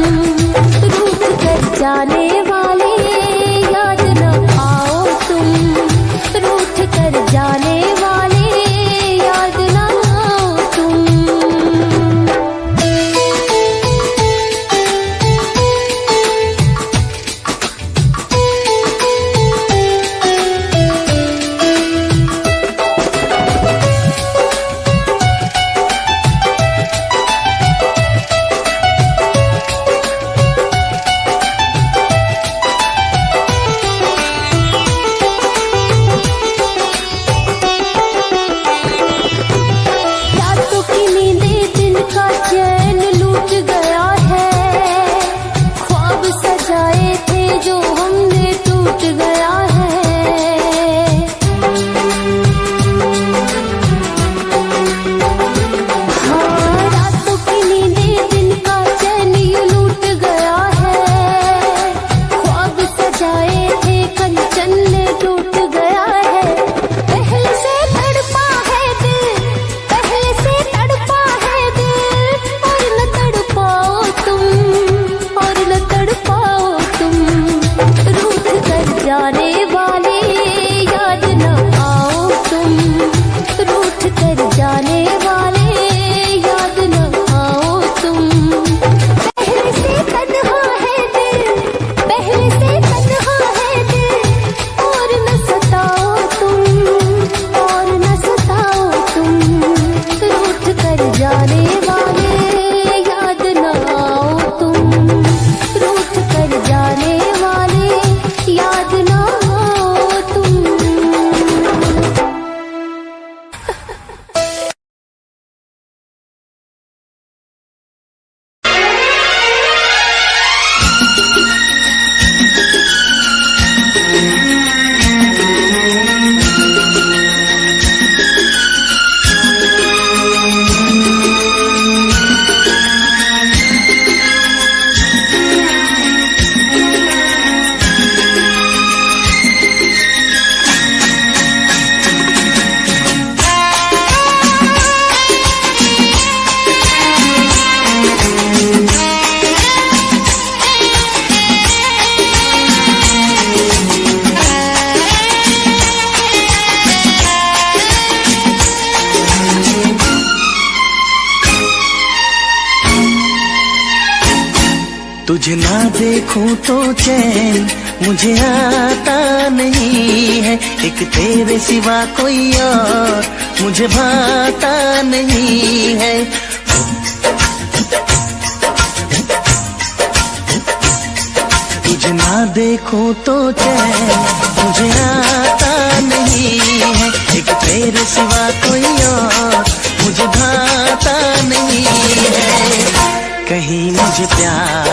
रूठ कर जाने वाले याद न आओ तुम, रूठ कर जाने वाले याद न आओ तुम। तुझे ना देखूं तो चैन मुझे आता नहीं है, एक तेरे सिवा कोई और मुझे भाता नहीं है। तुझे ना देखूं तो चैन मुझे आता नहीं है, एक तेरे सिवा कोई और मुझे भाता नहीं है। कहीं मुझे प्यार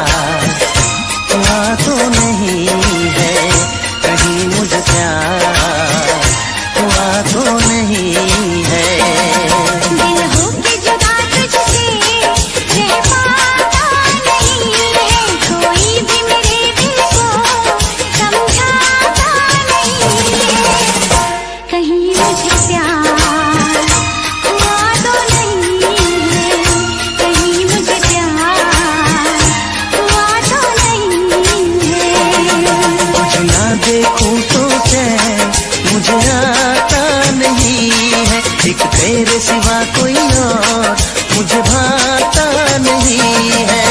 हुआ तो नहीं है, कहीं मुझे प्यार हुआ तो नहीं है। दिल होके जुदा तुझसे रह पाता नहीं है, कोई भी मेरे दिल को समझाता नहीं है। कहीं मुझे प्यार हुआ तो नहीं है, कहीं मुझे प्यार हुआ तो नहीं है। तुझे ना देखूं तो चैन मुझे आता नहीं है, एक तेरे सिवा कोई और मुझे भाता नहीं है।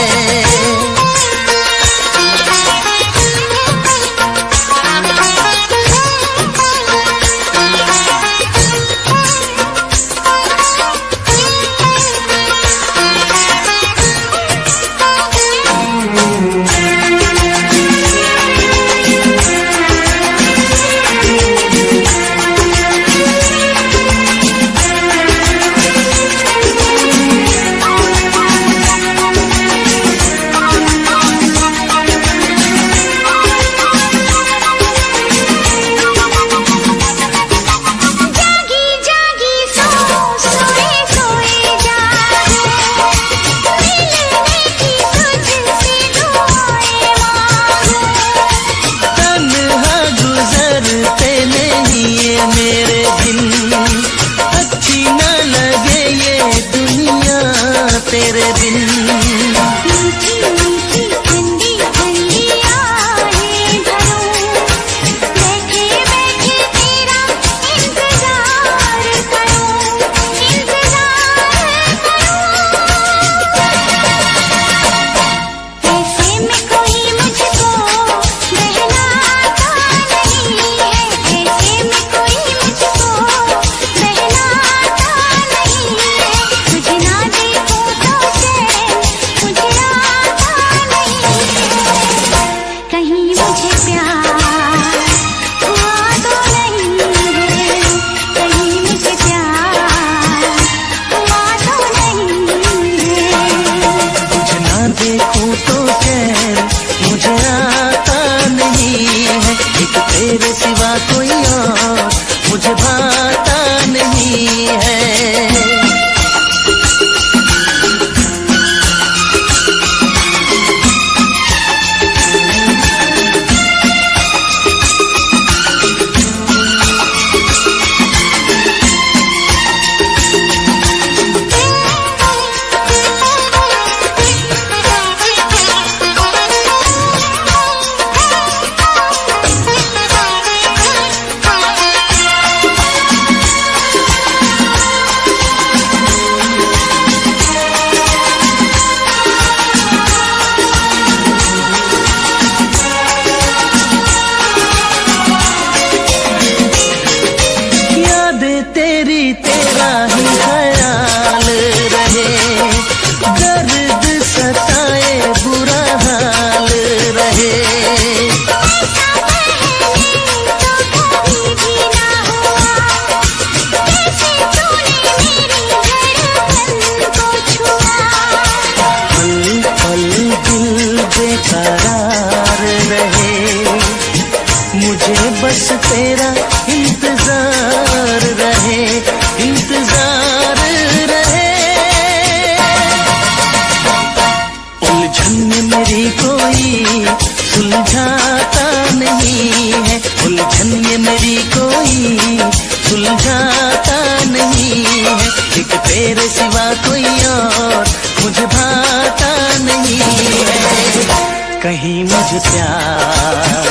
जागी जागी सोए सोए जागे, मिलने की तुझसे दुआएं मांगूं। तन्हा गुजरते नहीं ये मेरे दिन, अच्छी न लगे ये दुनिया तेरे बिन। मीठी मीठी ठंडी ठंडी आहें भरूं, बैठे बैठे तेरा इंतजार करूं, इंतजार करूं। ऐसे में कोई मुझको बहलाता नहीं है, ऐसे में कोई मुझको बहलाता नहीं है। तुझे ना देखूं तो चैन मुझे आता नहीं है, कहीं मुझे प्यार हुआ तो नहीं है, कहीं मुझे प्यार हुआ तो नहीं है। तुझे ना देखूं तो चैन मुझे आता नहीं है, एक तेरे सिवा कोई और मुझे भाता नहीं है। यादें तेरी तेरा ही ख्याल रहे, दर्द सताए बुरा हाल रहे। ऐसा पहले तो कभी भी ना हुआ, कैसे तूने मेरी धड़कन को छुआ। पल पल दिल बेकरार रहे, मुझे बस तेरा इंतजार रहे, इंतजार रहे। उलझन में मेरी कोई सुलझाता नहीं है, उलझन ये मेरी कोई सुलझाता नहीं है, एक तेरे सिवा कोई और मुझे भाता नहीं है। कहीं मुझे प्यार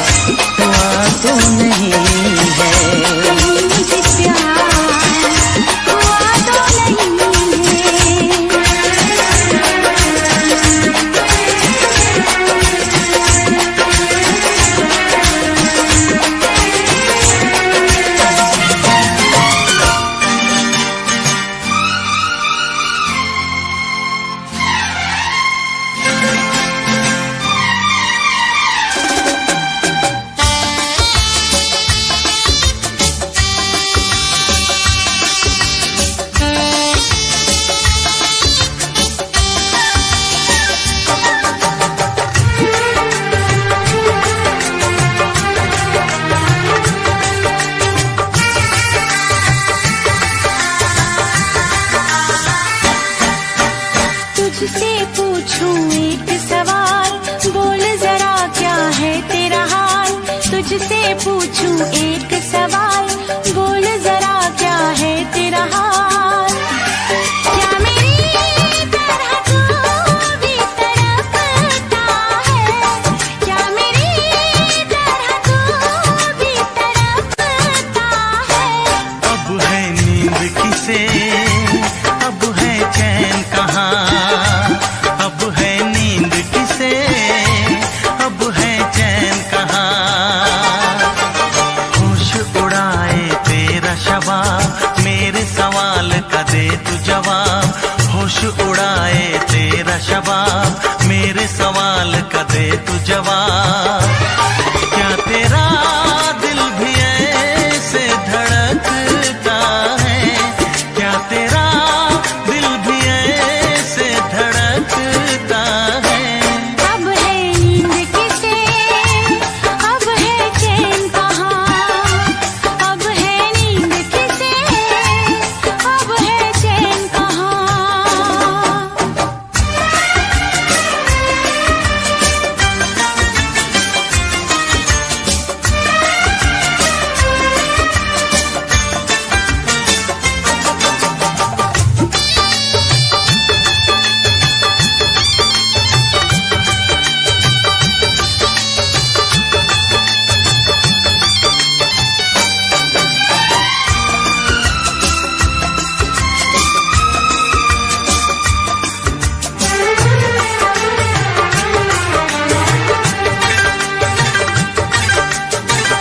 हुआ तो नहीं है, कहीं मुझे प्यार हुआ तो नहीं है। सवाल का दे तू जवाब। क्या तेरा दिल भी ऐसे धड़कता है, क्या तेरा दिल भी ऐसे धड़कता है। अब है नींद किसे, अब है चैन कहाँ, अब है नींद किसे, अब है चैन कहाँ।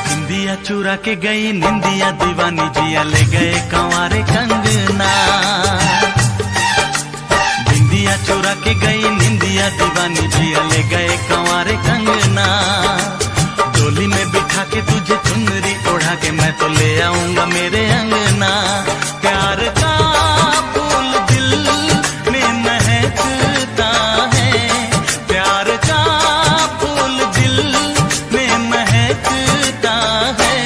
निंदिया चुरा के गई निंदिया दीवानी जिया ले गए कंवारे कंगना। निंदिया चुरा के गई निंदिया दीवानी जिया ले गए कंवारे कंगना। डोली में बिठा के तुझे चुनरी ओढ़ा के मैं तो ले आऊंगा मेरे अंगना। प्यार का फूल दिल में महकता है, प्यार का फूल दिल में महकता है।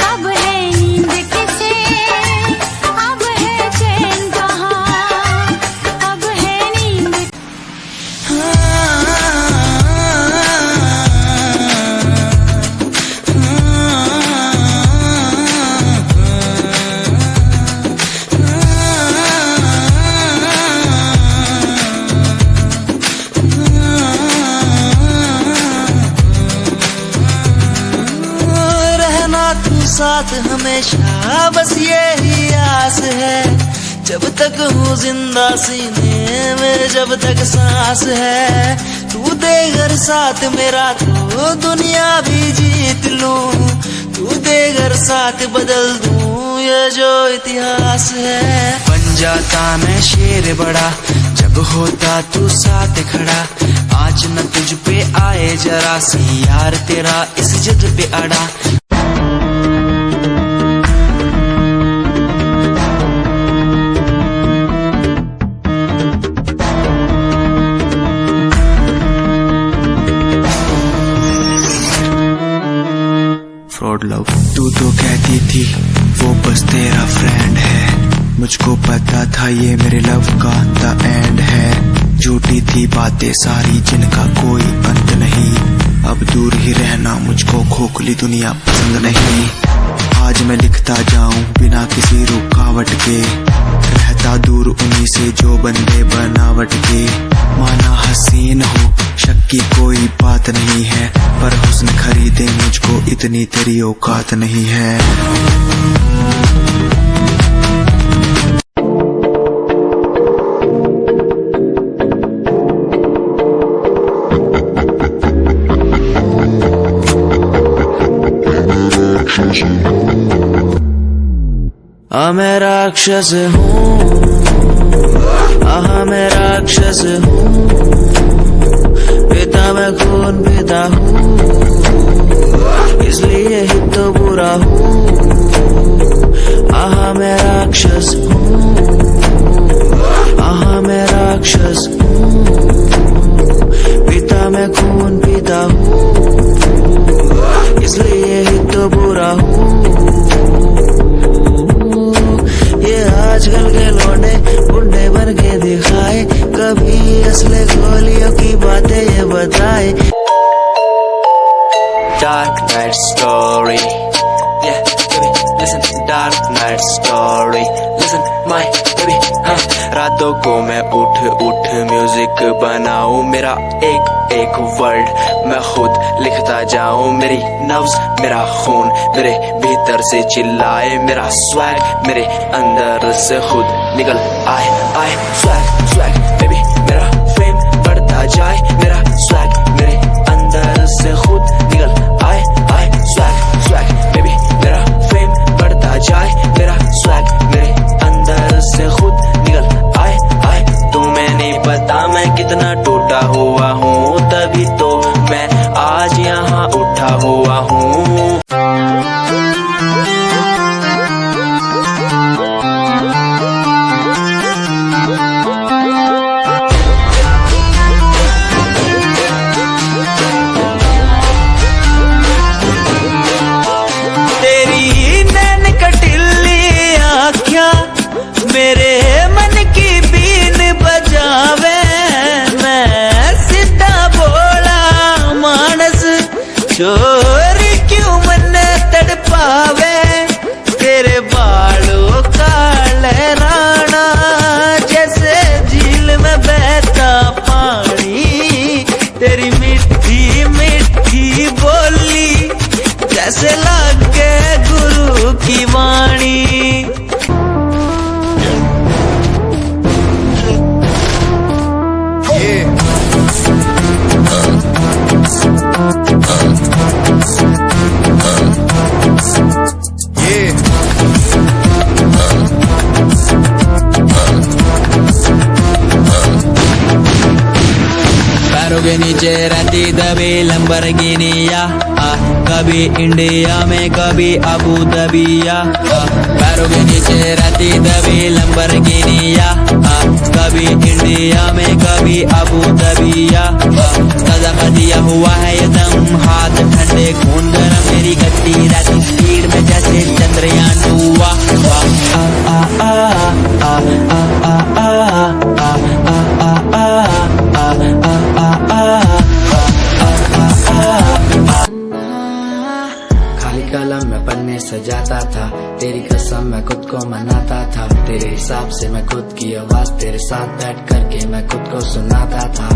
अब है नींद किसे, अब है चैन कहाँ, अब है नींद। रहना तू साथ हमेशा बस यही आस है। जब तक हूँ जिंदा सीने में, जब तक सांस है। तू दे घर साथ मेरा तो दुनिया भी जीत लूं। तू दे घर साथ बदल दूं ये जो इतिहास है। बन जाता मैं शेर बड़ा जब होता तू साथ खड़ा। आज न तुझ पे आए जरा सी यार तेरा इस जिद पे अड़ा। फ्रॉड लव तू तो कहती थी वो बस तेरा फ्रेंड है। मुझको पता था ये मेरे लव का द एंड है। झूठी थी बातें सारी जिनका कोई अंत नहीं। अब दूर ही रहना मुझको खोखली दुनिया पसंद नहीं। आज मैं लिखता जाऊं बिना किसी रुकावट के, रहता दूर उन्हीं से जो बंदे बनावट के। माना हसीन हो शक की कोई बात नहीं है, पर हुस्न खरीदे मुझको इतनी तेरी औकात नहीं है। मैं राक्षस हूँ, मैं राक्षस हूँ। पिता मैं खून पिता हूँ, इसलिए ही तो बुरा हूँ। मैं राक्षस हूँ, मैं राक्षस हूँ। पिता मैं खून पिता हूँ, इसलिए ही तो बुरा हूँ। ये आजकल के लौंडे बुढ़े बन के दिखाए, कभी असली गोलियों की बातें ये बताए। Dark night story, yeah, baby, listen. Dark night story, listen, my baby, हाँ। रातों को मैं उठ उठ म्यूजिक बनाऊं, मेरा एक एक वर्ड मैं खुद लिखता जाऊं। मेरी नब्ज मेरा खून मेरे भीतर से चिल्लाए, मेरा स्वैग मेरे अंदर से खुद निकल आए आए। स्वैग स्वैग बेबी मेरा फेम बढ़ता जाए, मेरा स्वैग मेरे अंदर से खुद निकल आए आए। स्वैग स्वैग बेबी मेरा फेम बढ़ता जाए, मेरा स्वैग मेरे अंदर से खुद निकल आए आए। तुम्हें नहीं पता मैं कितना टूटा हुआ हूँ, तेरी मीठी मीठी बोली जैसे लगे गुरु की वाणी। पैरों के नीचे रहती दबी लंबरगिनिया, कभी इंडिया में कभी अबू दबिया। पैरों के नीचे रहती दबी लंबरगिनिया, कभी इंडिया में कभी अबू दबिया। ताजा का दिया हुआ है ये दम, हाथ ठंडे खून गरम, मेरी गति रहती स्पीड में जैसे चंद्रयान हुआ। खाली कलम में पन्ने सजाता था, तेरी कसम मैं खुद को मनाता था। तेरे हिसाब से मैं खुद की आवाज तेरे साथ बैठ करके मैं खुद को सुनाता था।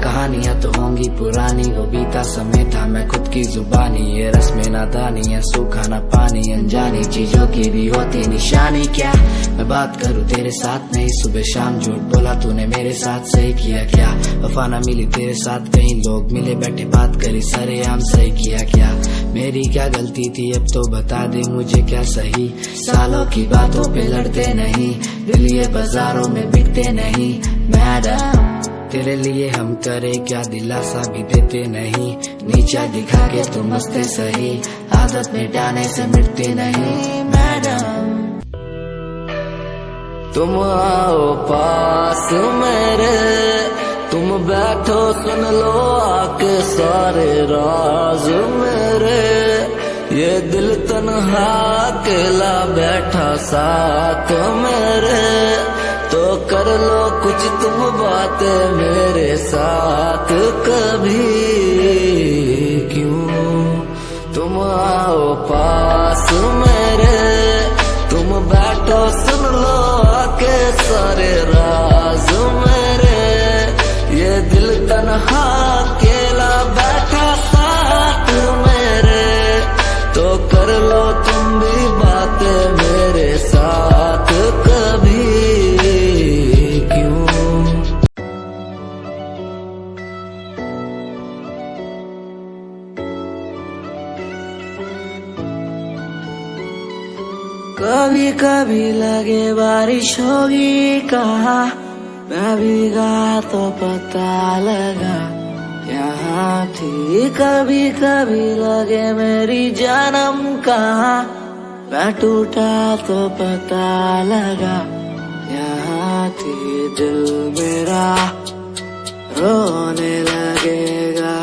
कहानियां तो होंगी पुरानी, वो बीता समय था मैं खुद की जुबानी। ये रस्में नादानी है, सूखा ना पानी, अनजानी चीजों की भी होती निशानी। क्या मैं बात करूं तेरे साथ नहीं, सुबह शाम झूठ बोला तूने मेरे साथ, सही किया क्या? वफा ना मिली तेरे साथ, कई लोग मिले बैठे बात करी सरेआम, सही किया क्या? मेरी क्या गलती थी अब तो बता दे मुझे, क्या सही? सालों की बातों पे लड़ते नहीं, दिल ये बाजारों में बिकते नहीं। मैडम तेरे लिए हम करे क्या, दिलासा भी देते नहीं। नीचा दिखा के तुम हंसते सही, आदत मिटाने से मिटते नहीं। मैडम तुम आओ पास मेरे, तुम बैठो सुन लो आके सारे राज मेरे। ये दिल तन्हा अकेला बैठा साथ मेरे, तो कर लो कुछ तुम बातें मेरे साथ कभी। क्यों तुम आओ पास मेरे, तुम बैठो सुन लो आके सारे राज मेरे। ये दिल तन्हा अकेला बैठा साथ मेरे, तो कर लो तुम भी बातें मेरे साथ कभी। क्यों कभी कभी लगे बारिश होगी कहा, मैं भीगा तो पता लगा यहाँ थी। कभी कभी लगे मेरी जन्म कहाँ, मैं टूटा तो पता लगा यहाँ थी। दिल मेरा रोने लगेगा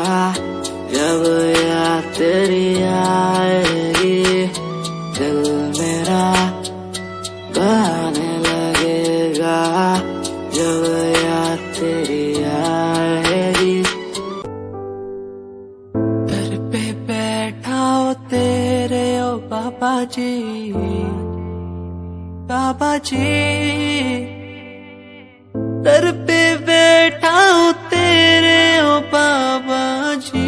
जब याद तेरी आएगी। दिल मेरा गाने लगेगा जब याद तेरी आएगी। घर पे बैठा हो तेरे ओ बाबा जी, बाबा जी। घर पे बैठा हो तेरे ओ बाबा जी,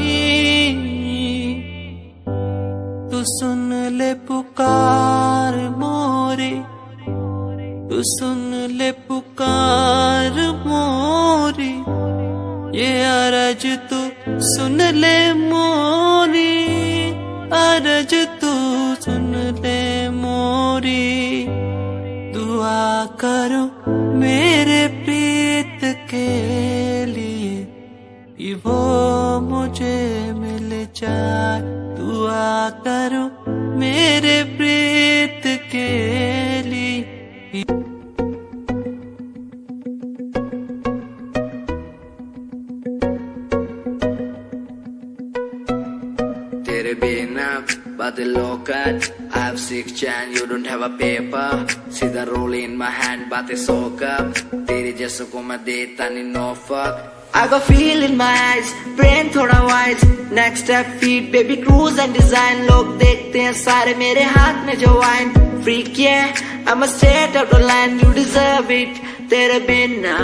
तू सुन ले पुकार मोरी, तू सुन ले पुकार मोरी। ये अरज तू सुन ले मोरी, अरज तू सुन ले मोरी। दुआ करो मेरे प्रीत के लिए कि वो मुझे मिल जाए। दुआ करो मेरे प्रीत के लिए। तेरे बिना बादलों का I have 6 chain, you don't have a paper. सीधा roll in my hand, बातें सोका। तेरे जैसों को मैं देता नहीं no fuck. I got feel in my eyes, brain थोड़ा wise. Next step feet, baby cruise and design. लोग देखते हैं सारे मेरे हाथ में जो wine. Freak yeah, I'm a straight out of line, you deserve it. तेरे बिना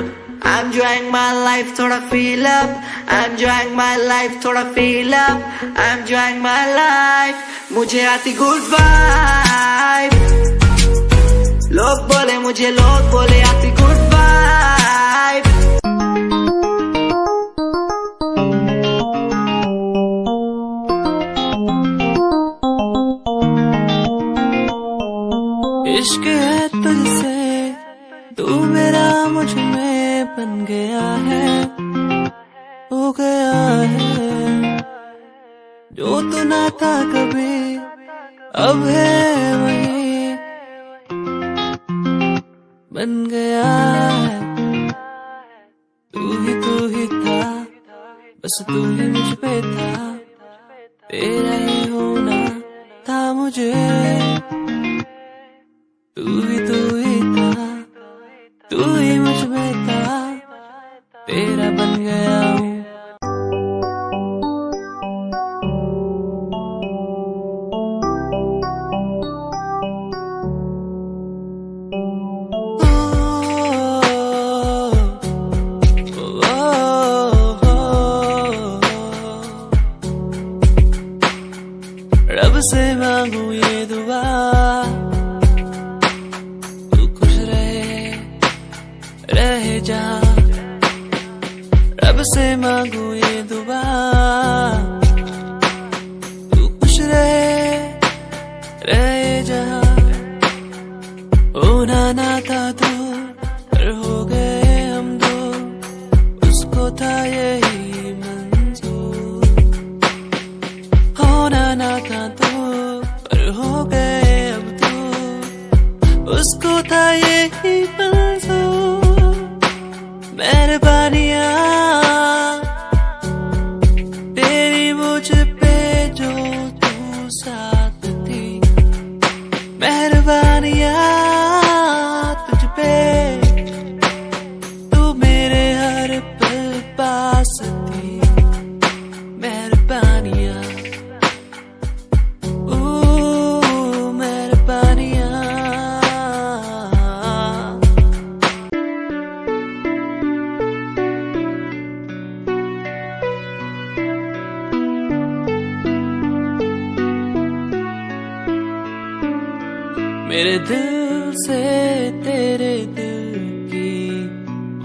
I'm enjoying my life, थोड़ा feel up. I'm enjoying my life, थोड़ा feel up. I'm enjoying my life, मुझे आती good vibe. लोग बोले मुझे, लोग बोले आती good vibe. इश्क है तुझसे, तू मेरा मुझ में बन गया है, हो गया है। जो तू ना था कभी, अब है वही बन गया है। तू ही था, बस तू ही मुझ पे था, तेरा ही होना था मुझे। तू ही था, तू ही मुझ में था, तेरा बन गया हूँ। रब से मांगू ये दुआ, रहे जा। रब से मांगू ये दुआ, तू खुश रहे जा। होना ना था तू, पर हो गए हम दो, उसको था यही मंजूर। होना ना था तू, पर हो गए अब तू, उसको था यही मंजूर। मेहरबानियाँ तेरी मुझ पे जो तू साथ थी, मेहरबानियाँ तुझ पे, तू मेरे हर पल पास थी। मेहरबानियाँ, मेहरबानियाँ। मेरे दिल से तेरे दिल की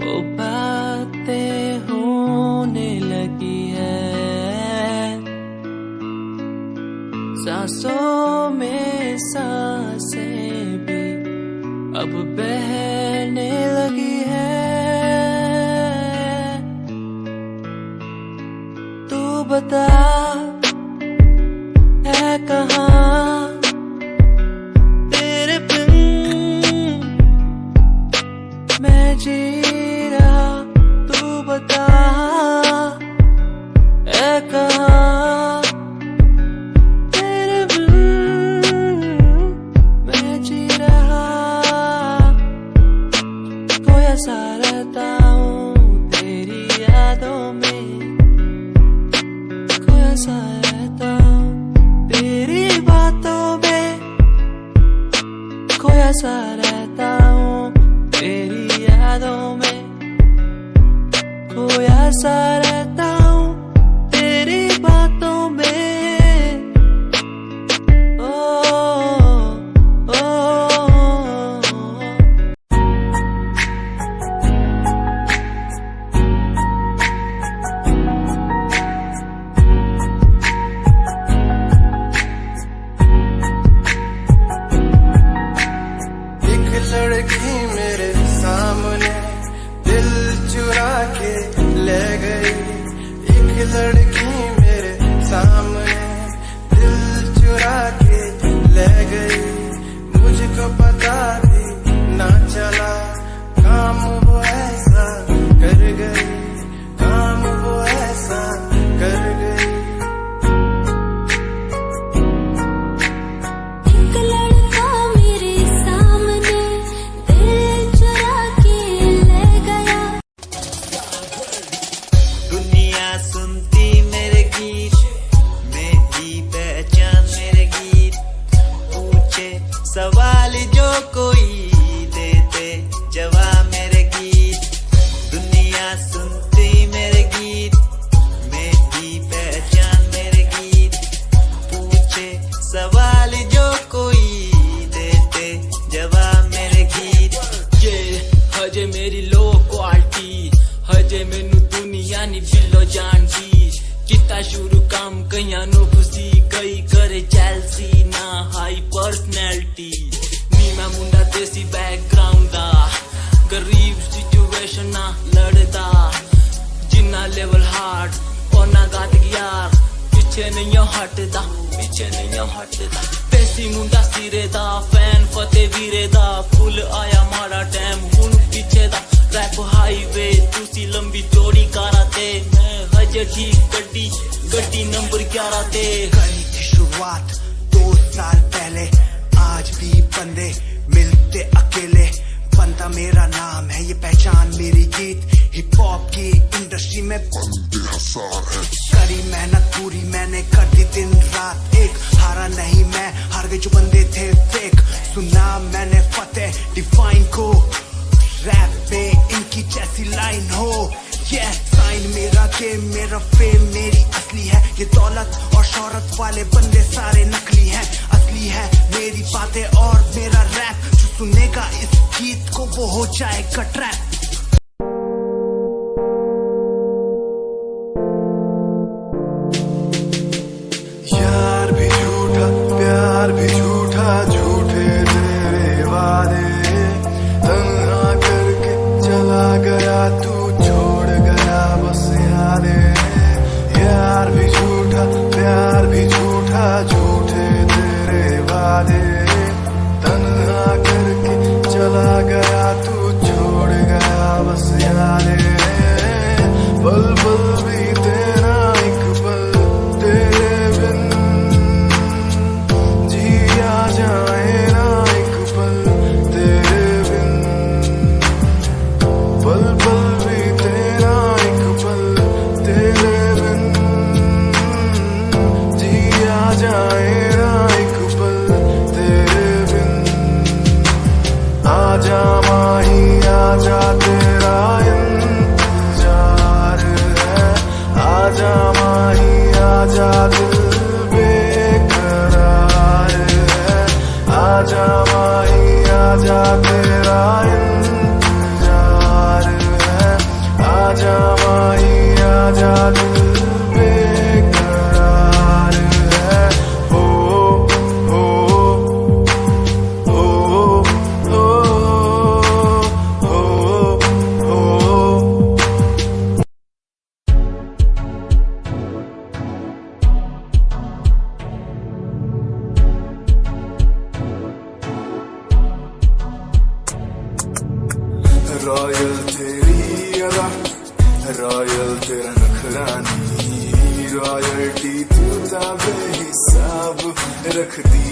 वो बातें होने लगी है, सांसों में सांसें भी अब बहने लगी है। तू बता है कहाँ मैं जी रहा, तू बता है कहाँ तेरे बिन मैं जी रहा। खोया सा रहता हूँ तेरी यादों में, खोया सा रहता हूँ तेरी बातों में, खोया सा रहता हूँ तेरी यादों में, खोया सा रहता हूँ तेरी बातों में। ओ, ओ, एक लड़की मेरे सामने दिल चुरा के ले गई, शुरू काम कईयां नु खुशी कई करे जैलसी ना हाई पर्सनैलिटी नी मैं मुंडा देसी बैकग्राउंड दा गरीब सिचुएशन ना लड़दा जिन्ना लेवल हार्ड और ना गात यार पीछे नहीं हटदा देसी मुंडा सिरे दा फैन फते वीरे दा फुल आया माड़ा टाइम हुन पीछे दा रैप हाईवे तुसी लंबी चौड़ी कारा ते मैं हजे ठीक गड्डी नंबर 11 ते कहीं की शुरुआत 2 साल पहले आज भी बंदे मिलते अकेले बनता मेरा नाम है ये पहचान मेरी गीत हिप हॉप की इंडस्ट्री में करी मेहनत पूरी मैंने कर दी दिन रात एक हारा नहीं मैं हार गए जो बंदे थे फेक सुना मैंने फतेह डिफाइन को रैप पे इनकी जैसी लाइन हो ये साइन मेरा गेम मेरा फेम मेरी असली है ये दौलत और शोहरत वाले बंदे सारे नकली हैं असली है मेरी बातें और मेरा रैप जो सुनेगा इस गीत को वो हो जाएगा ट्रैप यार भी झूठा प्यार भी झूठा झूठे तेरे वादे तन्हा करके चला गया तू छोड़ गया बस यादें यार भी झूठा प्यार भी झूठा झूठे तेरे वादे तन्हा करके चला गया तू छोड़ गया बस यादें पल पल भी तेरा एक पल तेरे बिन जिया जाए ना एक पल तेरे बिन पल पल भी तेरा एक पल तेरे बिन जिया जाए ना एक पल तेरे बिन आजा माही आजा तेरा इंतजार है आजा माही आजा दिल बेकरार है आजा माही आजा तेरा इंतजार है आजा माही आजा दिल बेकरार है ओ ओ ओ ओ ओ ओ रॉयल तेरी अदा रॉयल तेरा नखरानी रॉयल्टी तू ता बेहिसाब रख दी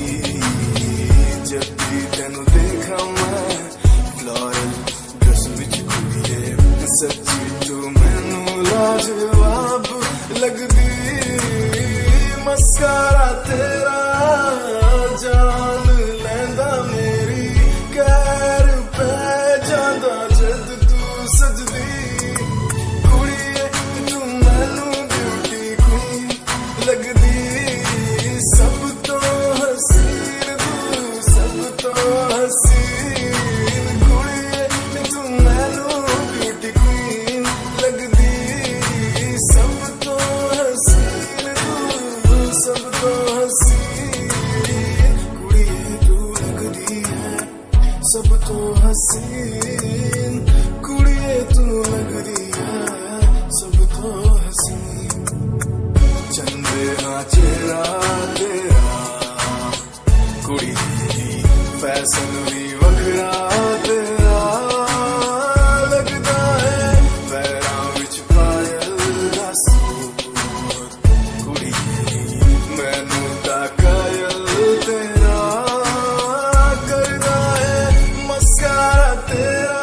जब भी तेनू देखा मैं फ्लोरल ड्रेस विच कुड़िए सच्ची तू मैनू लाजवाब लगदी मस्कारा तेरा जान लैंदा मेरी कैर पै जांदा जद तू सजदी कुड़िए तू मैनू ब्यूटी क्वीन लगदी सब तो हसीन तू सब तो हसीन कुड़िए तू मैनू ब्यूटी क्वीन लगदी सब तो हसीन तू सब तो हसीन कुड़िए तू लगदी है सब तो हसीन कुड़िए तू लगदी है सब तो हसीन चंदे हाँ चेहरा तेरा कुड़ी फैशन भी वखरा तेरा लगदा है पैरां विच पायल दा सूट कुड़ी मैनू ता कायल तेरा करदा है मस्कारा तेरा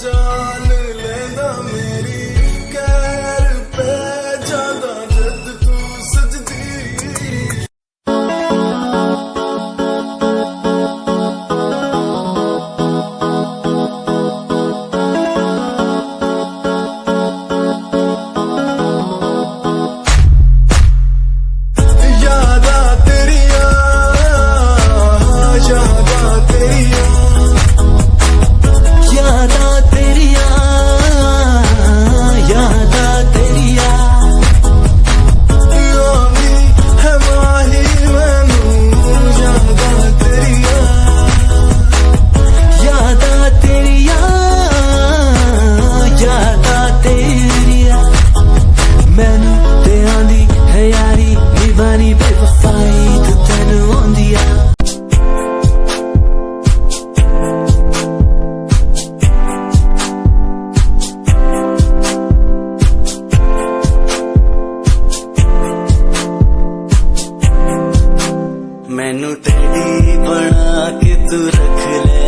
जान लेंदा मैनू टेडी बना के तू रख ले,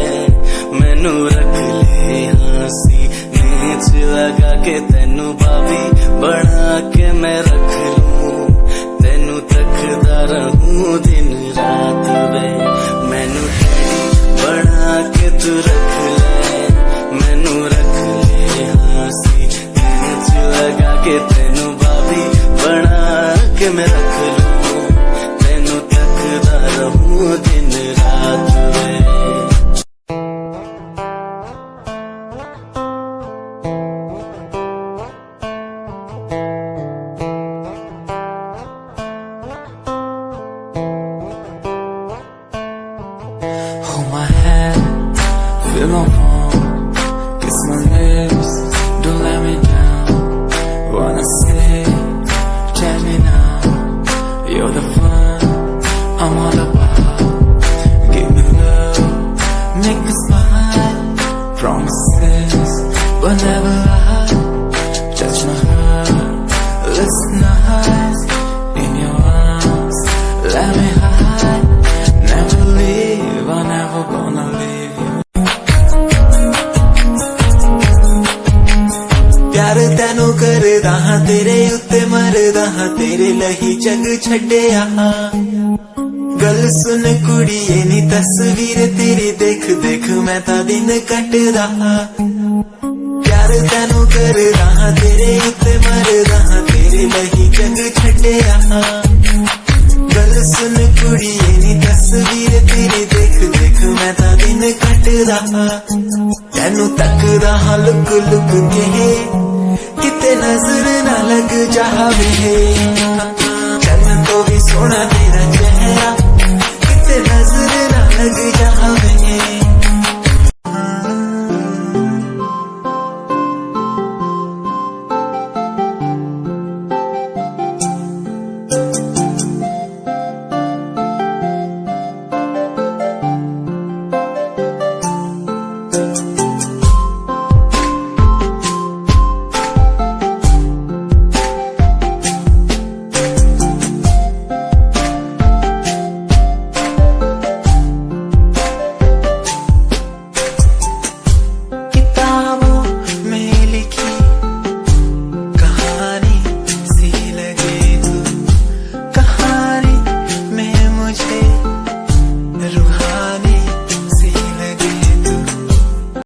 मैनू रख ले हंसी नीच लगा के, तेनू भाभी बना के मैं रख लूं, तेनू तकदा रहूं दिन रात वे। मैनू टेडी बना के तू रख ले, मैनू रख ले हंसी नीच लगा के, तेनू भाभी बना के मैं रख लूं, तेनू तकदा रहूं दिन रात वे। Hold my hand, feel my palm, kiss my lips, don't let me down. Wanna say, tell me now, you're the fun I'm all about. Give me love, make me smile, promises but never lie. Touch my heart, listen nice, in your arms, let me hide. Never leave, I'm never gonna leave you. प्यार तैनू करदा हां, तेरे उत्ते मरदा हां, तेरे लही जग छड्डिया। गल सुन कुड़िए नी तस्वीर तेरी देख देख मैं तां दिन कटदा हां। प्यार तैनू करदा हां, तेरे उत्ते मरदा हां, तेरे लही जग छड्डिया। गल सुन कुड़िए नी तस्वीर तेरी देख देख मैं तां दिन कटदा हां। तैनू तकदा हां लुक लुक के, किते नजर ना लग जावे।